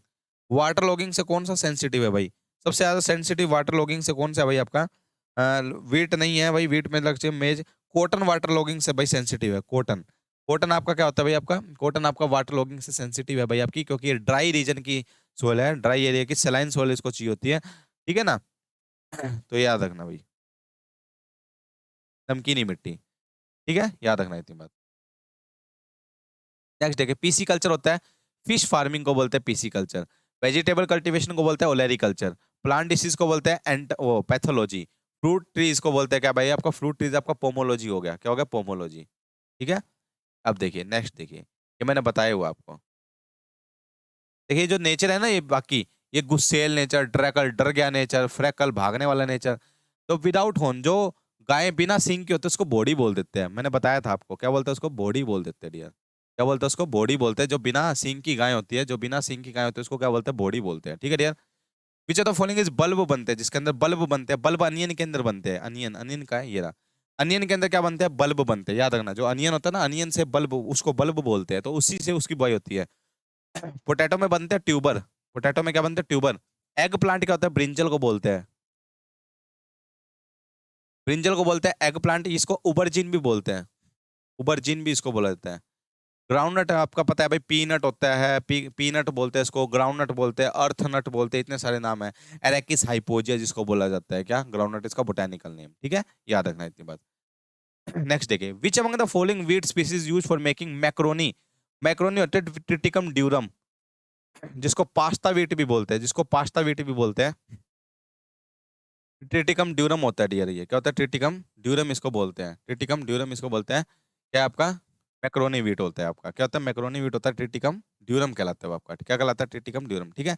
water logging से कौन सा सेंसिटिव है भाई, सबसे ज्यादा सेंसिटिव वाटर लॉगिंग से कौन सा है भाई आपका, वीट नहीं है भाई, वीट में लग चाहिए मेज, कॉटन वाटर लॉगिंग से भाई सेंसिटिव है, कॉटन, कॉटन आपका क्या होता है भाई आपका, कॉटन आपका वाटर लॉगिंग से सेंसिटिव है भाई आपकी, क्योंकि ये ड्राई रीजन की सोयल है, ड्राई एरिया की सलाइन सोयल इसको चाहिए होती है, ठीक है ना। तो ये याद रखना भाई, नमकीनी मिट्टी, ठीक है, याद रखना इतनी बात। नेक्स्ट देखिए, पीसी कल्चर होता है, फिश फार्मिंग को बोलते हैं पीसी कल्चर, वेजिटेबल कल्टीवेशन को बोलते हैं ओलेरी कल्चर, प्लांट डिसीज को बोलते हैं एंट वो पैथोलॉजी, फ्रूट ट्रीज को बोलते हैं क्या भाई आपका, फ्रूट ट्रीज आपका पोमोलॉजी हो गया, क्या हो गया, पोमोलॉजी, ठीक है। अब देखिए नेक्स्ट देखिए, ये मैंने बताया हुआ आपको, देखिए जो नेचर है ना ये बाकी, ये गुस्सेल नेचर, ड्रैकल डर गया नेचर, फ्रैकल भागने वाला नेचर, तो विदाउट हॉर्न जो गाय बिना सींग के होते हैं उसको बॉडी बोल देते हैं, मैंने बताया था आपको, क्या बोलते हैं उसको, बॉडी बोल देते हैं डियर, क्या बोलते हैं उसको, बॉडी बोलते हैं, जो बिना सींग की गाय होती है, जो बिना सींग की गाय होती है उसको क्या बोलते हैं, बॉडी बोलते हैं, ठीक है dear. Which of the following is bulb बनते हैं, जिसके अंदर बल्ब बनते हैं, बल्ब अनियन के अंदर बनते हैं, अनियन, अनियन का है ये रहा, अनियन के अंदर क्या बनते हैं, बल्ब बनते हैं, याद रखना, जो अनियन होता है ना, अनियन से बल्ब, उसको बल्ब बोलते हैं, तो उसी से उसकी बुआई होती है। पोटैटो में बनते हैं ट्यूबर, पोटैटो में क्या बनते हैं, ट्यूबर, एग प्लांट क्या होता है, ब्रिंजल को बोलते हैं, ब्रिंजल को बोलते हैं एग प्लांट, इसको उबरजिन भी बोलते हैं, उबरजिन भी इसको बोला जाता है। ग्राउंड नट आपका पता है भाई, पीनट होता है, पीनट बोलते हैं इसको, ग्राउंड नट बोलते हैं, अर्थ नट बोलते हैं, इतने सारे नाम है, एरेकिस हाइपोजिया जिसको बोला जाता है, क्या ग्राउंड नट इसका बोटेनिकल नेम, ठीक है, याद रखना इतनी बात। नेक्स्ट देखिए, विच among the following wheat species use for making macaroni, macaroni होते हैं ट्रिटिकम ड्यूरम, जिसको पास्ता वीट भी बोलते हैं, जिसको पास्ता वीट भी बोलते हैं, ट्रिटिकम ड्यूरम होता है डियर, ये क्या होता है, ट्रिटिकम ड्यूरम इसको बोलते हैं, ट्रिटिकम ड्यूरम इसको बोलते हैं, क्या आपका मैक्रोनी वीट होता है आपका, क्या होता है, मैक्रोनी वीट होता है ट्रिटिकम ड्यूरम कहलाता है वो आपका, क्या कहलाता है? ट्रिटिकम ड्यूरम, ठीक है।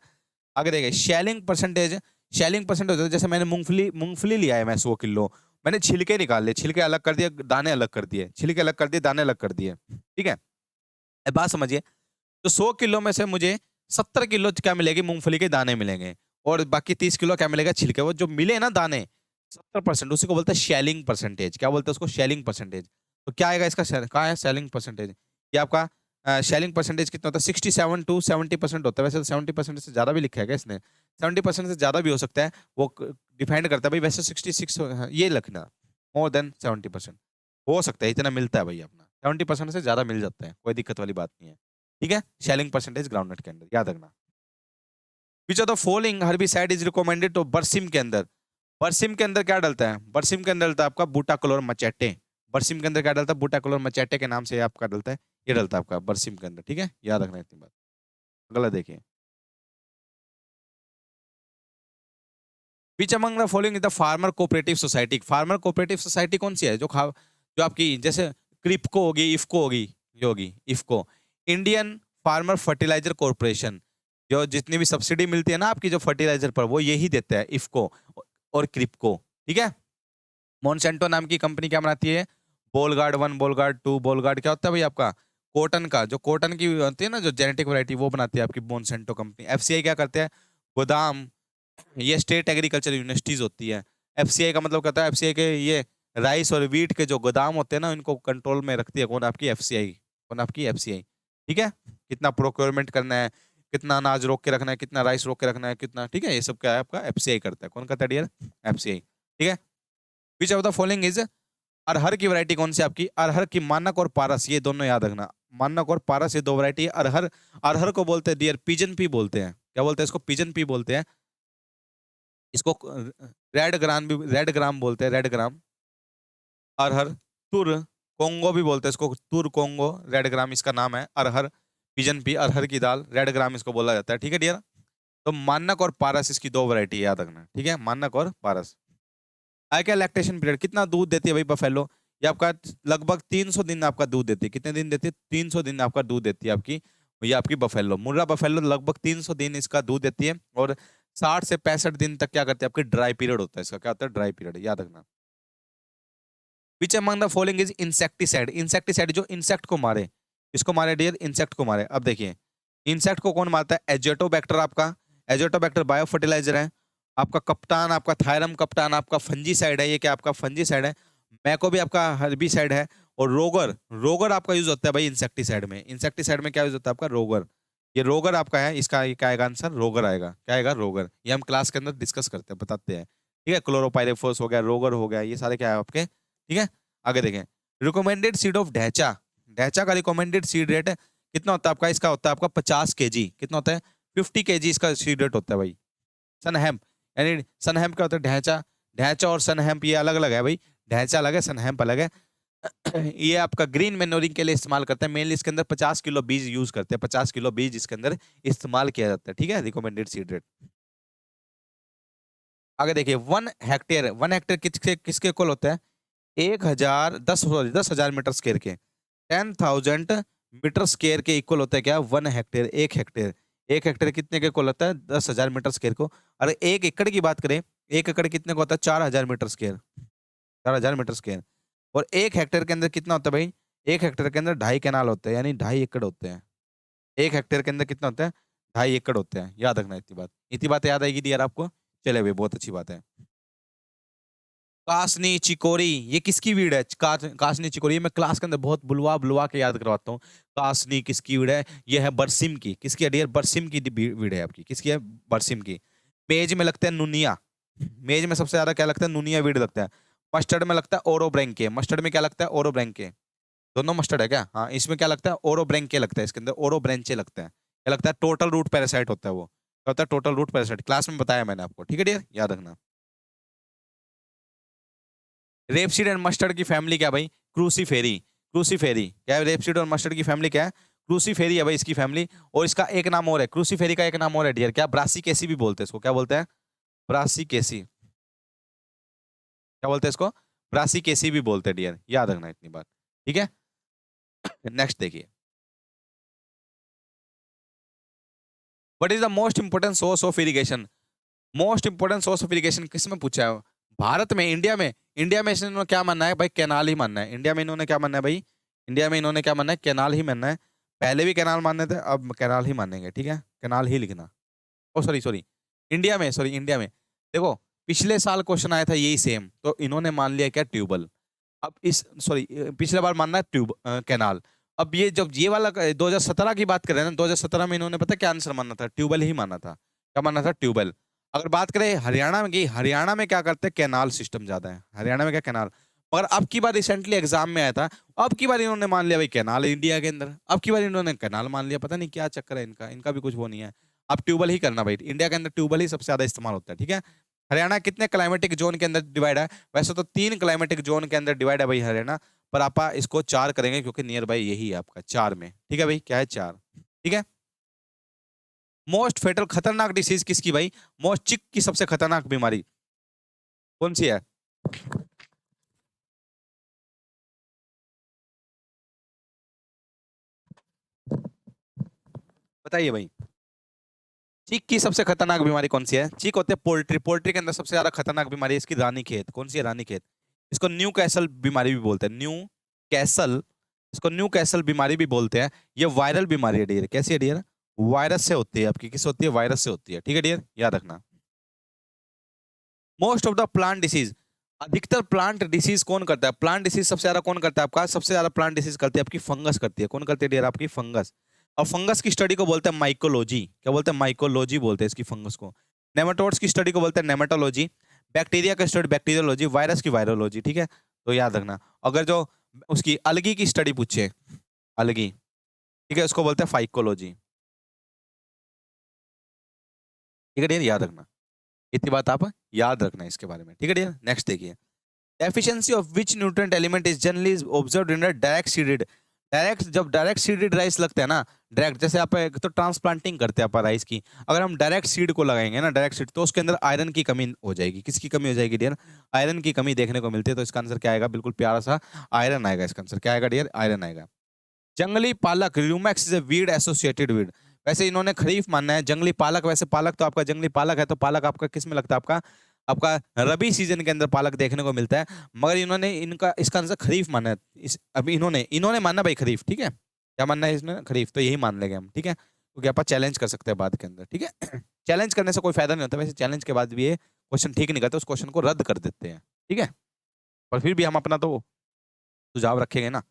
आगे देखिए शेलिंग परसेंटेज। शेलिंग परसेंटेज होता है जैसे मैंने मूंगफली मूंगफली लिया है मैं 100 किलो, मैंने छिलके निकाल लिए, छिलके अलग कर दिए, दाने अलग कर दिए, छिलके अलग कर दिए, दाने अलग कर दिए, ठीक है। अब बात समझिए, तो 100 किलो में से मुझे 70 किलो क्या मिलेगी? मूंगफली के दाने मिलेंगे, और बाकी 30 किलो क्या मिलेगा? छिलके। वो जो मिले ना दाने 70%, उसी को बोलते हैं शेलिंग परसेंटेज। क्या बोलते हैं उसको? Shelling percentage. तो क्या आएगा इसका? कहाँ है शेलिंग परसेंटेज? ये आपका शेलिंग परसेंटेज कितना होता है? 67 to 70% होता है। वैसे तो 70% से ज्यादा भी लिखा है क्या इसने? 70% से ज्यादा भी हो सकता है, वो डिपेंड करता है भाई। वैसे 66 ये लिखना, मोर देन 70% हो सकता है, इतना मिलता है भाई अपना। 70% से ज्यादा मिल जाता है, कोई दिक्कत वाली बात नहीं है, ठीक है। शेलिंग परसेंटेज ग्राउंडनट के अंदर याद रखना। Which of the following herbicide is recommended to berseem के अंदर? बरसिम के अंदर क्या डलता है? बरसिम के अंदर डलता है आपका बूटाक्लोर मचेटे। बरसिम के अंदर क्या डलता है? बूटाक्लोर मचेटे के नाम से आपका डलता है, ये डलता है आपका बरसिम के अंदर, ठीक है। याद रखना इतनी बात। अगला देखिए, विच among the following is the farmer cooperative society? Farmer cooperative society कौन सी है? जो आपकी जैसे क्रिप्को होगी, इफको होगी, ये होगी IFFCO, Indian farmer fertiliser corporation. जो जितनी भी सब्सिडी मिलती है ना आपकी जो फर्टिलाइजर पर, वो यही देता है, इफको और क्रिप्को, ठीक है। मोनसेंटो नाम की कंपनी क्या बनाती है? बोलगार्ड 1, बोलगार्ड 2, बोलगार्ड क्या होता है भाई आपका? कॉटन का, जो कॉटन की होती है ना जो जेनेटिक वैरायटी, वो बनाती है आपकी मोनसेंटो कंपनी। एफसीआई क्या करते हैं? गोदाम, ये स्टेट एग्रीकल्चर यूनिवर्सिटीज होती है। एफसीआई का मतलब कहता है, एफसीआई के ये राइस और वीट के जो गोदाम होते हैं ना, इनको कंट्रोल में रखती है कौन? आपकी एफसीआई। कौन? आपकी एफसीआई, ठीक है। कितना प्रोक्योरमेंट करना है, कितना अनाज रोक के रखना है, कितना राइस रोक के रखना है, कितना, ठीक है। ये सब क्या है आपका? एफसीआई करता है। कौन करता है डियर? एफसीआई, ठीक है। Which of the following is, अरहर की वैरायटी कौन सी आपकी? अरहर की मानक और पारस, ये दोनों याद रखना। मानक और पारस ये दो वैरायटी है। अरहर, अरहर को बोलते हैं डियर पिजन पी बोलते हैं। क्या बोलते हैं इसको? पिजन पी बोलते हैं। इसको रेड ग्राम भी, रेड ग्राम बोलते हैं, रेड ग्राम। अरहर, तुर कोंगो भी बोलते हैं इसको, तुर कोंगो, रेड ग्राम इसका नाम है। अरहर, पिजन पी, अरहर की दाल, रेड ग्राम इसको बोला जाता है, ठीक है डियर। तो मानक और पारस इसकी दो वैरायटी याद रखना, ठीक है। मानक और पारस। आई क्या लैक्टेशन पीरियड, कितना दूध देती है भाई बफेलो? ये आपका लगभग 300 दिन आपका दूध देती है। कितने दिन देती है? 300 दिन आपका दूध देती है आपकी, ये आपकी बफेलो, मुर्रा बफेलो लगभग 300 दिन इसका दूध देती है। और 60 से 65 दिन तक क्या करती है आपकी? ड्राई पीरियड होता है इसका। क्या होता है? ड्राई पीरियड, याद रखना। विच among the following is insecticide? Insecticide जो इंसेक्ट को मारे, इसको मारे डियर, इंसेक्ट को मारे। अब देखिए, इंसेक्ट को कौन मारता है? एजोटोबैक्टर आपका, एजोटोबैक्टर बायो फर्टिलाइजर है आपका। कप्तान आपका थायरम कप्तान आपका फंजीसाइड है, ये क्या आपका? फंजीसाइड है। मैको भी आपका हर्बिसाइड है। और रोगर, रोगर आपका यूज होता है भाई इंसेक्टिसाइड में। इंसेक्टिसाइड में क्या यूज होता है आपका? रोगर। ये रोगर आपका है, इसका ये क्या आएगा आंसर? रोगर आएगा। क्या आएगा? रोगर। ये हम क्लास के अंदर डिस्कस करते हैं, बताते हैं, ठीक है। क्लोरोपाइरेफोस हो गया, रोगर हो गया, ये सारे क्या है आपके, ठीक है। आगे देखें, रिकमेंडेड सीड ऑफ ढैचा। ढैचा का रिकमेंडेड सीड रेट कितना होता है आपका? इसका होता है आपका 50 kg। कितना होता है? 50 kg इसका सीड रेट होता है भाई। सन हेम्प, यानी सन हेम्प क्या होता है? ढैंचा। ढैंचा और सन हेम्प ये अलग अलग है भाई। ढैंचा अलग है, सन हेम्प अलग है। ये आपका ग्रीन मैन्योरिंग के लिए इस्तेमाल करते हैं मेनली। इसके अंदर 50 किलो बीज यूज करते हैं, 50 किलो बीज इसके अंदर इस्तेमाल किया जाता है, ठीक है। Recommended seed rate. आगे देखिए, 1 हेक्टेयर, 1 हेक्टेयर किसके किसके इक्वल होता है? 1000, 10,000 मीटर स्क्वायर के, 10,000 मीटर स्क्वायर के इक्वल होता है क्या? 1 हेक्टेयर। 1 हेक्टेयर, 1 हेक्टेयर कितने के इक्वल होता है? 10,000 मीटर स्क्वायर को। अरे 1 एकड़ की बात करें, 1 एकड़ कितने का होता है? 4,000 मीटर स्क्वायर, 4,000 मीटर स्क्वायर। और 1 हेक्टेयर के अंदर कितना होता है भाई? 1 हेक्टेयर के अंदर 2.5 कैनाल होते हैं, यानी 2.5 एकड़ होते हैं। 1 हेक्टेयर के अंदर कितना होता है? 2.5 एकड़ होते हैं, याद रखना इतनी बात। इतनी बात याद आएगी यार आपको? चले भाई, बहुत अच्छी बात है। कासनी चिकोरी, ये किसकी वीड है? कासनी चिकोरी, ये मैं क्लास के अंदर बहुत बुलवा बुलवा के याद करवाता हूँ। कासनी किसकी वीड है? ये है बरसिम की। किसकी है डियर? बरसिम की वीड है आपकी। किसकी है? बरसिम की। मेज में लगता है नुनिया, मेज में सबसे ज्यादा क्या लगता है? नुनिया वीड लगता है। मस्टर्ड में लगता है ओरोब्रेंके। मस्टर्ड में क्या लगता है? ओरोब्रेंके। दोनों मस्टर्ड है क्या? हाँ, इसमें क्या लगता है? ओरोब्रेंके लगता है, इसके अंदर ओरोब्रेंचे लगता है। क्या लगता है? टोटल रूट पैरासाइट होता है वो। क्या होता है? टोटल रूट पैरासाइट, क्लास में बताया मैंने आपको, ठीक है डियर, याद रखना। रेपसीड एंड मस्टर्ड की फैमिली क्या भाई? क्रूसीफेरी। क्रूसीफेरी क्या है? रेपसीड और मस्टर्ड की फैमिली क्या है? क्रूसीफेरी है भाई इसकी फैमिली। और इसका एक नाम और है, क्रूसीफेरी का एक नाम और है डियर, क्या? ब्रासिकेसी भी बोलते हैं इसको। क्या बोलते हैं? ब्रासिकेसी। क्या बोलते हैं इसको? ब्रासिकेसी भी बोलते हैं डियर, याद रखना इतनी बात, ठीक है। नेक्स्ट देखिए, what is the most important source of irrigation? Most important source of irrigation किस में पूछा है? भारत में, इंडिया में? इंडिया में इन्होंने क्या मानना है भाई? कैनाल ही मानना है। इंडिया में इन्होंने क्या मानना है भाई? इंडिया में इन्होंने क्या मानना है? कैनाल ही मानना है। पहले भी कैनाल मानने थे, अब कैनाल ही मानेंगे, ठीक है? कैनाल ही लिखना। ओ सॉरी सॉरी, इंडिया में, सॉरी इंडिया में। देखो पिछले साल क्वेश्चन आया था यही सेम, तो इन्होंने मान लिया क्या? ट्यूबल। अब इस, सॉरी पिछले बार मानना है कैनाल। अब ये जब ये वाला 2017 की बात कर रहे हैं ना, 2017 में इन्होंने पता क्या आंसर माना था? ट्यूबल ही माना था। क्या माना था? ट्यूबल। अगर बात करें हरियाणा में की, हरियाणा में क्या करते हैं? कैनाल सिस्टम ज्यादा है हरियाणा में, क्या कैनाल। मगर अब की बार रिसेंटली एग्जाम में आया था, अब की बार इन्होंने मान लिया भाई कैनाल इंडिया के अंदर, अब की बार इन्होंने कैनाल मान लिया। पता नहीं क्या चक्कर है इनका, इनका भी कुछ वो नहीं है। अब ट्यूबल ही करना भाई, इंडिया के अंदर ट्यूबल ही सबसे ज्यादा इस्तेमाल होता है, ठीक है? हरियाणा कितने क्लाइमेटिक जोन के अंदर डिवाइड है? वैसे तो 3 क्लाइमेटिक जोन के अंदर डिवाइड है भाई हरियाणा, पर आप इसको 4 करेंगे क्योंकि नियर बाई यही है आपका 4 में, ठीक है भाई? क्या है? 4, ठीक है? मोस्ट फेटल खतरनाक डिसीज किसकी भाई? मोस्ट चिक की सबसे खतरनाक बीमारी कौन सी है? बताइए भाई, चीक की सबसे खतरनाक बीमारी कौन सी है? चीक होते हैं पोल्ट्री, पोल्ट्री के अंदर सबसे ज्यादा खतरनाक बीमारी है इसकी रानी खेत। कौन सी है? रानी खेत। इसको न्यू कैसल बीमारी भी बोलते हैं, न्यू कैसल। इसको न्यू कैसल बीमारी भी बोलते हैं। ये वायरल बीमारी है डियर। कैसी है डियर? वायरस से होती है आपकी। किस होती है? वायरस से होती है, ठीक है डियर? याद रखना। Most of the plant disease, अधिकतर प्लांट डिसीज कौन करता है? प्लांट डिसीज सबसे ज्यादा कौन करता है आपका? सबसे ज्यादा प्लांट डिसीज करती है आपकी फंगस करती है। कौन करती है डियर? आपकी फंगस। और फंगस की स्टडी को बोलते हैं माइकोलॉजी। क्या बोलते हैं? माइकोलॉजी बोलते हैं इसकी फंगस को। नेमाटोड्स की स्टडी को बोलते हैं नेमाटोलॉजी। बैक्टीरिया का स्टडी बैक्टीरियोलॉजी। वायरस की वायरोलॉजी, ठीक है? तो याद रखना। अगर जो उसकी अलगी की स्टडी पूछे, अलगी, ठीक है, उसको बोलते हैं फाइकोलॉजी, ठीक है डियर? याद रखना, इतनी बात आप याद रखना इसके बारे में, ठीक है डियर? नेक्स्ट देखिए, efficiency of which nutrient element is generally observed in direct seeded. Direct, जब डायरेक्ट सीडेड राइस लगते हैं ना, डायरेक्ट जैसे आप एक तो ट्रांसप्लांटिंग करते हैं आप राइस की, अगर हम डायरेक्ट सीड को लगाएंगे ना, डायरेक्ट सीड, तो उसके अंदर आयरन की कमी हो जाएगी। किसकी कमी हो जाएगी डियर? आयरन की कमी देखने को मिलती है। तो इसका आंसर क्या आएगा? बिल्कुल प्यारा सा आयरन आएगा। इसका आंसर क्या आएगा डियर? आयरन आएगा। जंगली पालक, Lumax is a weed associated weed. वैसे इन्होंने खरीफ मानना है, जंगली पालक, वैसे पालक तो आपका जंगली पालक है, तो पालक आपका किस में लगता है? आपका आपका रबी सीजन के अंदर पालक देखने को मिलता है। मगर इन्होंने इनका इसका आंसर खरीफ माना है। इस अभी इन्होंने इन्होंने माना भाई खरीफ, ठीक है? क्या मानना है इसने? खरीफ। तो यही मान लेंगे हम, ठीक है? क्योंकि आप चैलेंज कर सकते हैं बात के अंदर, ठीक है? चैलेंज करने से कोई फायदा नहीं होता, वैसे चैलेंज के बाद भी ये क्वेश्चन ठीक नहीं करते, उस क्वेश्चन को रद्द कर देते हैं, ठीक है? पर फिर भी हम अपना तो सुझाव रखेंगे ना।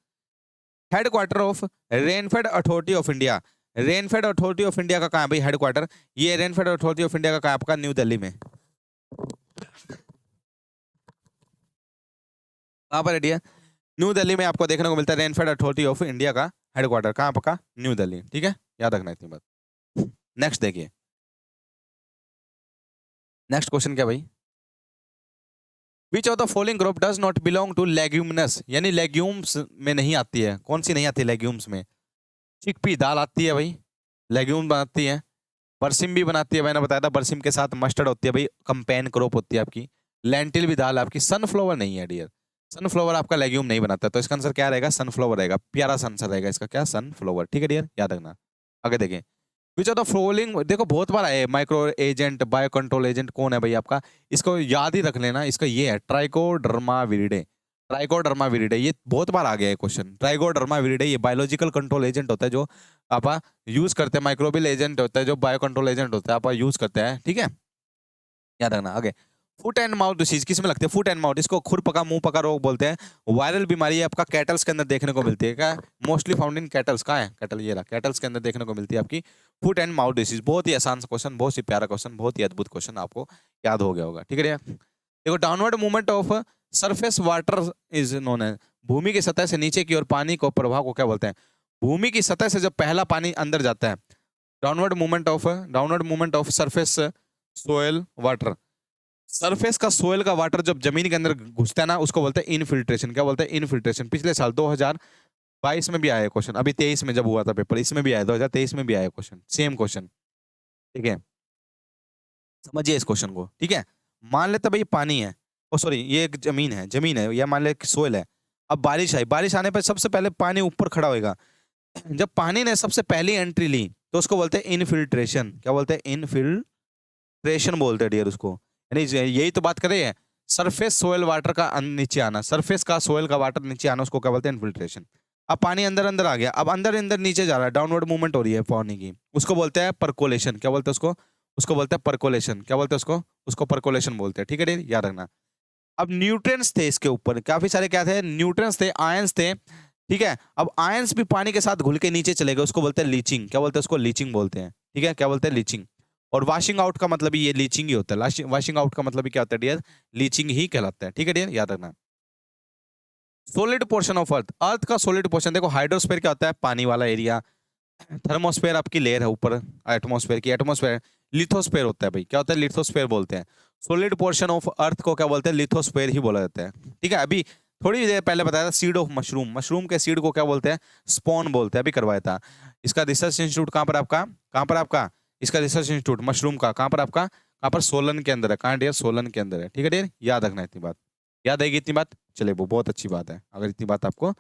Headquarter of rainfed authority of India. Rainfed authority of India का कहाँ है भाई हेडक्वार्टर? ये रेनफेड अथॉरिटी ऑफ इंडिया का कहाँ है आपका? न्यू दिल्ली में। कहाँ पर है डियर? न्यू दिल्ली में आपको देखने को मिलता है रेनफेड अथॉरिटी ऑफ इंडिया का हेडक्वार्टर। कहाँ आपका? न्यू दिल्ली, ठीक है? याद रखना इतनी बात। नेक्स्ट देखिए, नेक्स्ट क्वेश्चन क्या भाई? Which of the following group does not belong to leguminous, यानी लेग्यूम्स में नहीं आती है। कौन सी नहीं आती लेग्यूम्स में? चिकपी दाल आती है भाई, लेग्यूम बनाती है। बरसिम भी बनाती है, मैंने बताया था बरसिम के साथ मस्टर्ड होती है भाई, कंपेन क्रॉप होती है आपकी। लेंटिल भी दाल आपकी। सनफ्लावर नहीं है डियर, सनफ्लावर आपका लेग्यूम नहीं बनाता। तो इसका आंसर क्या रहेगा? सनफ्लावर रहेगा। प्यारा सा आंसर रहेगा इसका, क्या? सनफ्लावर, ठीक है डियर? याद रखना। आगे देखें, विच ऑफ द फॉलोइंग, देखो बहुत बार आए, micro agent, bio control agent कौन है भाई आपका? इसको याद ही रख लेना, इसका ये है ट्राइकोडर्मा विरिडे। ट्राइकोडर्मा विरिडे, ये बहुत बार आ गया है क्वेश्चन। ट्राइकोडर्मा विरिडे ये बायोलॉजिकल कंट्रोल एजेंट होता है जो आप यूज करते हैं, माइक्रोबियल एजेंट होता है जो बायो कंट्रोल एजेंट होता है, आप यूज करते हैं, ठीक है? याद रखना। आगे, फुट एंड माउथ डिसीज किस में लगती है? फुट एंड माउथ, इसको खुर पका मुंह पका रोग बोलते हैं। वायरल बीमारी है आपका, कैटल्स के अंदर देखने को मिलती है। क्या? Mostly found in kettles. कहाँ है कैटल? ये रहा, कैटल्स के अंदर देखने को मिलती है आपकी फुट एंड माउथ डिसीज। बहुत ही आसान क्वेश्चन, बहुत ही प्यारा क्वेश्चन, बहुत ही अद्भुत क्वेश्चन, आपको याद हो गया होगा, ठीक है? देखो, downward movement of surface water is known है। भूमि की सतह से नीचे की ओर पानी को प्रवाह को क्या बोलते हैं? भूमि की सतह से जब पहला पानी अंदर जाता है, downward movement of surface soil water. Surface का सोयल का वाटर जब जमीन के अंदर घुसता है ना, उसको बोलते हैं इनफिल्ट्रेशन। क्या बोलते हैं? इनफिल्ट्रेशन। पिछले साल 2022 में भी आया क्वेश्चन, अभी 23 में जब हुआ था पेपर, इसमें भी आया, 2023 में भी आया क्वेश्चन, सेम क्वेश्चन, ठीक है? समझिए इस क्वेश्चन को, ठीक है? मान लेते भाई पानी है, ओ सॉरी ये एक जमीन है, या मान ले सोयल है। अब बारिश आई, बारिश आने पर सबसे पहले पानी ऊपर खड़ा होएगा। जब पानी ने सबसे पहली एंट्री ली, तो उसको बोलते हैं इनफिल्ट्रेशन। क्या बोलते हैं? इनफिल्ट्रेशन बोलते हैं डियर उसको। यानी यही तो बात कर रहे हैं, सरफेस सोयल वाटर का नीचे आना, सरफेस का सोयल का वाटर नीचे आना, उसको क्या बोलते हैं? इनफिल्ट्रेशन। अब पानी अंदर अंदर आ गया, अब अंदर अंदर नीचे जा रहा है, डाउनवर्ड मूवमेंट हो रही है पानी की, उसको बोलते हैं परकोलेशन। क्या बोलते हैं उसको? उसको बोलते हैं परकोलेशन। क्या बोलते हैं उसको? उसको परकोलेशन बोलते हैं। ठीक है डियर, याद रखना। अब न्यूट्रिएंट्स थे इसके ऊपर, काफी सारे क्या थे? न्यूट्रिएंट्स थे, आयंस थे। ठीक है, अब आयंस भी पानी के साथ घुल के नीचे चले गए, उसको बोलते हैं लीचिंग। क्या बोलते हैं उसको? लीचिंग बोलते हैं। ठीक है, क्या बोलते हैं? लीचिंग। और वॉशिंग आउट का मतलब ही ये लीचिंग ही होता है। वॉशिंग आउट का मतलब ही क्या होता है डियर? लीचिंग ही कहलाता है। ठीक है डियर, याद रखना। सोलिड पोर्शन ऑफ अर्थ, अर्थ का सोलिड पोर्शन देखो, हाइड्रोस्फीयर क्या होता है? पानी वाला एरिया। थर्मोस्फेयर आपकी लेयर है ऊपर एटमॉस्फेयर की, एटमॉस्फेयर। लिथोस्फेयर होता है भाई, क्या होता है? लिथोस्फेयर बोलते हैं। सॉलिड पोर्शन ऑफ अर्थ को क्या बोलते हैं? लिथोस्फेयर ही बोला जाता है। ठीक है, अभी थोड़ी देर पहले बताया था सीड ऑफ मशरूम, मशरूम के सीड को क्या बोलते हैं? स्पॉन बोलते हैं, अभी करवाया था। इसका रिसर्च इंस्टीट्यूट कहाँ पर आपका? कहाँ पर आपका इसका रिसर्च इंस्टीट्यूट मशरूम का? कहाँ पर आपका? कहाँ पर? सोलन के अंदर है। कहाँ डियर? सोलन के अंदर है। ठीक है डियर, याद रखना इतनी बात। याद आएगी इतनी बात? चले वो बहुत अच्छी बात है अगर इतनी बात आपको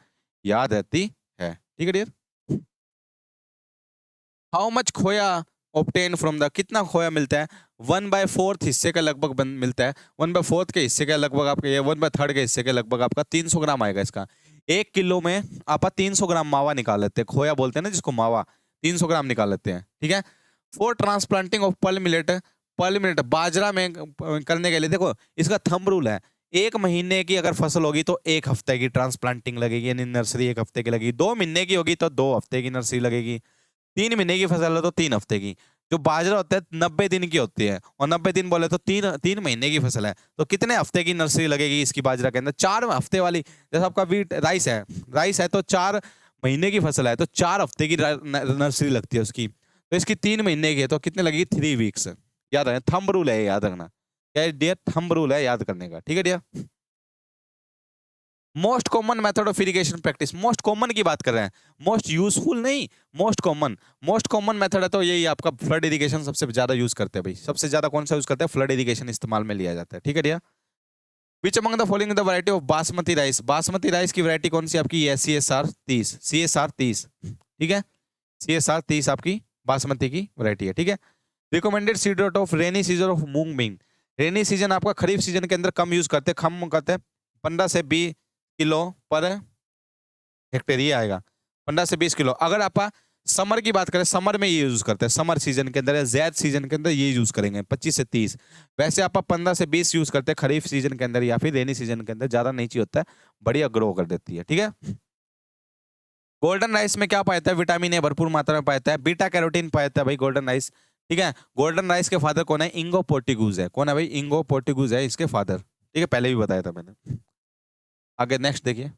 याद रहती है। ठीक है डियर। हाउ मच खोया ऑप्टेन फ्रॉम द, कितना खोया मिलता है? 1/4 हिस्से का लगभग मिलता है। 1/4 के हिस्से का लगभग आपका ये 1/3 के हिस्से के लगभग आपका 300 ग्राम आएगा इसका। 1 किलो में आप 300 ग्राम मावा निकाल लेते हैं, खोया बोलते हैं ना जिसको, मावा। 300 ग्राम निकाल लेते हैं। ठीक है, for transplanting of pearl millet, pearl millet बाजरा में करने के लिए देखो इसका थंब रूल है। 1 महीने की अगर फसल होगी तो 1 हफ्ते की ट्रांसप्लांटिंग लगेगी, यानी नर्सरी 1 हफ्ते की लगेगी। 2 महीने की होगी तो 2 हफ्ते की नर्सरी लगेगी। 3 महीने की फसल है तो 3 हफ्ते की। जो बाजरा होता है 90 दिन की होती है, और 90 दिन बोले तो तीन महीने की फसल है। तो कितने हफ्ते की नर्सरी लगेगी इसकी बाजरा के अंदर? 4 हफ्ते वाली। जैसे आपका वीट राइस है, राइस है तो 4 महीने की फसल है तो 4 हफ्ते की नर्सरी लगती है उसकी। तो इसकी 3 महीने की है तो कितने लगेगी? 3 वीक्स। याद रखना, थंब रूल है, याद रखना। क्या है डियर? थंब रूल है याद करने का। ठीक है dear. Most common method of irrigation practice, most common की बात कर रहे हैं, मोस्ट यूजफुल नहीं, most common. Most common method है तो यही आपका फ्लड इरिगेशन सबसे ज्यादा यूज करते हैं भाई। सबसे ज्यादा कौन सा यूज करते हैं? फ्लड इरिगेशन इस्तेमाल में लिया जाता है। ठीक है dear. Which among the following the variety of basmati rice, basmati rice की वैरायटी कौन सी आपकी? ये CSR 30, CSR 30। ठीक है, CSR 30 आपकी बासमती की वैरायटी है। ठीक है, recommended seed rate of rainy season of moong bean, rainy season आपका खरीफ सीजन के अंदर कम यूज करते हैं, कम करते हैं। 15 से 20 किलो पर हेक्टेयर ये आएगा, 15 से 20 किलो। अगर आप समर की बात करें, समर में ये यूज करते हैं, समर सीजन के अंदर या जैद सीजन के अंदर ये यूज करेंगे 25 से 30। वैसे आप 15 से 20 यूज करते हैं खरीफ सीजन के अंदर या फिर रेनी सीजन के अंदर, ज्यादा नहीं चाहिए होता है, बढ़िया ग्रो कर देती है। ठीक है, गोल्डन राइस में क्या पाया जाता है? विटामिन ए भरपूर मात्रा में पाया जाता है, बीटा कैरोटीन पाया जाता है भाई गोल्डन राइस। ठीक है, गोल्डन राइस के फादर कौन है? इंगो पोर्टिगूज है। कौन है भाई? इंगो पोर्टिगूज है इसके फादर। ठीक है, पहले भी बताया था मैंने। आगे नेक्स्ट देखिए,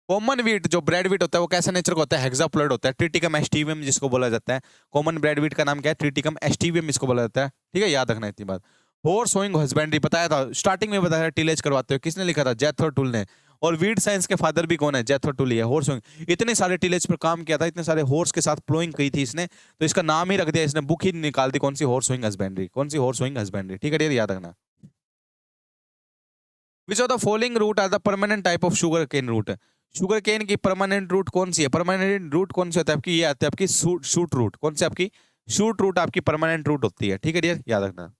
कॉमन व्हीट जो ब्रेड व्हीट होता है वो कैसा नेचर का होता है? हेक्साप्लॉइड होता है, ट्रिटिकम एस्टिवियम जिसको बोला जाता है। कॉमन ब्रेड व्हीट का नाम क्या है? ट्रिटिकम एस्टिवियम इसको बोला जाता है। ठीक है, याद रखना इतनी बात। हॉर्स सोइंग हस्बेंड्री बताया था स्टार्टिंग में, बताया था टिलेज करवाते हो, किसने लिखा था? जेथरो टुल ने। और वीड साइंस के फादर भी कौन है? जेथरो टुल ही है। हॉर्स सोइंग, इतने सारे टिलेज पर काम किया था, इतने सारे हॉर्स के साथ प्लोइंग की थी इसने, तो इसका नाम ही रख दिया इसने, बुक ही निकाल दी। कौन सी? Horse sowing husbandry. कौन सी? Horse sowing husbandry. ठीक है, याद रखना। Which of the following root are the permanent type of sugarcane root, sugarcane की परमानेंट रूट कौन सी है? परमानेंट रूट कौन सी होता है आपकी? ये आती है आपकी शूट रूट। कौन सी आपकी? शूट रूट आपकी परमानेंट रूट होती है। ठीक है डियर, याद रखना।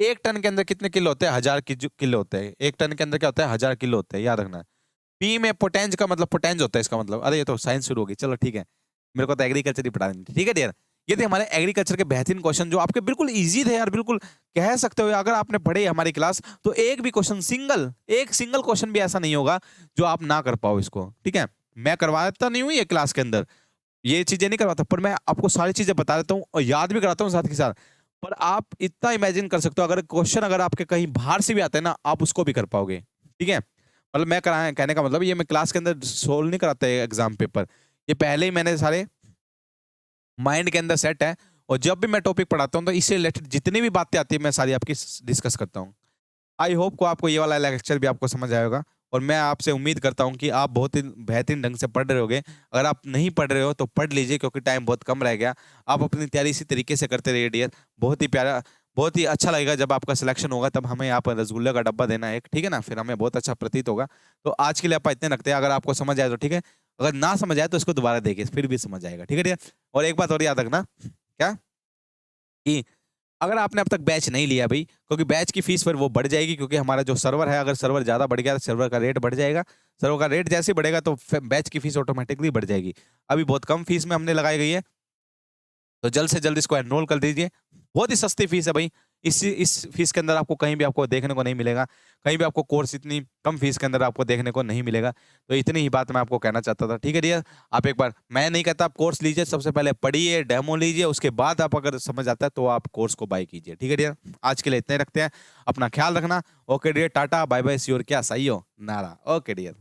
1 टन के अंदर कितने किलो होते हैं? 1000 किलो होते हैं। 1 टन के अंदर क्या होता है? 1000 किलो होते हैं, याद रखना। पी में पोटेंज का मतलब, पोटेंज होता है इसका मतलब, अरे ये तो साइंस शुरू होगी, चलो ठीक है, मेरे को तो एग्रीकल्चर ही पढ़ा देंगे। ठीक है डियर, ये थे हमारे एग्रीकल्चर के बेहतरीन क्वेश्चन जो आपके बिल्कुल इजी थे यार, बिल्कुल कह सकते हो अगर आपने पढ़े हमारी क्लास तो एक भी क्वेश्चन, एक सिंगल क्वेश्चन भी ऐसा नहीं होगा जो आप ना कर पाओ इसको। ठीक है, मैं करवाता नहीं हूँ ये क्लास के अंदर, ये चीजें नहीं करवाता, पर मैं आपको सारी चीजें बता देता हूँ और याद भी कराता हूँ साथ के साथ। पर आप इतना इमेजिन कर सकते हो, अगर क्वेश्चन अगर आपके कहीं बाहर से भी आते हैं ना, आप उसको भी कर पाओगे। ठीक है, मतलब मैं कराया कहने का मतलब ये मैं क्लास के अंदर सोल्व नहीं कराता एग्जाम पेपर, ये पहले ही मैंने सारे माइंड के अंदर सेट है, और जब भी मैं टॉपिक पढ़ाता हूँ तो इससे रिलेटेड जितनी भी बातें आती है मैं सारी आपकी डिस्कस करता हूँ। आई होप को आपको ये वाला लेक्चर भी आपको समझ आएगा, और मैं आपसे उम्मीद करता हूँ कि आप बहुत ही बेहतरीन ढंग से पढ़ रहे होगे। अगर आप नहीं पढ़ रहे हो तो पढ़ लीजिए, क्योंकि टाइम बहुत कम रह गया। आप अपनी तैयारी इसी तरीके से करते रहिए डियर, बहुत ही प्यारा, बहुत ही अच्छा लगेगा जब आपका सिलेक्शन होगा, तब हमें यहाँ पर रसगुल्ले का डब्बा देना एक, ठीक है ना, फिर हमें बहुत अच्छा प्रतीत होगा। तो आज के लिए आप इतने रखते हैं, अगर आपको समझ आए तो ठीक है, अगर ना समझ आए तो इसको दोबारा देखिए, फिर भी समझ आएगा। ठीक है डियर। और एक बात और याद रखना, क्या कि अगर आपने अब तक बैच नहीं लिया भाई, क्योंकि बैच की फीस फिर वो बढ़ जाएगी, क्योंकि हमारा जो सर्वर है, अगर सर्वर ज़्यादा बढ़ गया तो सर्वर का रेट बढ़ जाएगा। सर्वर का रेट जैसे ही बढ़ेगा तो बैच की फीस ऑटोमेटिकली बढ़ जाएगी। अभी बहुत कम फीस में हमने लगाई गई है, तो जल्द से जल्द इसको एनरोल कर दीजिए। बहुत ही सस्ती फीस है भाई। इस फीस के अंदर आपको कहीं भी आपको देखने को नहीं मिलेगा, कहीं भी आपको कोर्स इतनी कम फीस के अंदर आपको देखने को नहीं मिलेगा। तो इतनी ही बात मैं आपको कहना चाहता था। ठीक है डियर, आप एक बार, मैं नहीं कहता आप कोर्स लीजिए, सबसे पहले पढ़िए, डेमो लीजिए, उसके बाद आप अगर समझ आता है तो आप कोर्स को बाय कीजिए। ठीक है डियर, आज के लिए इतने रखते हैं, अपना ख्याल रखना। Okay dear, ta-ta bye bye, see और क्या सही हो नारा। Okay dear.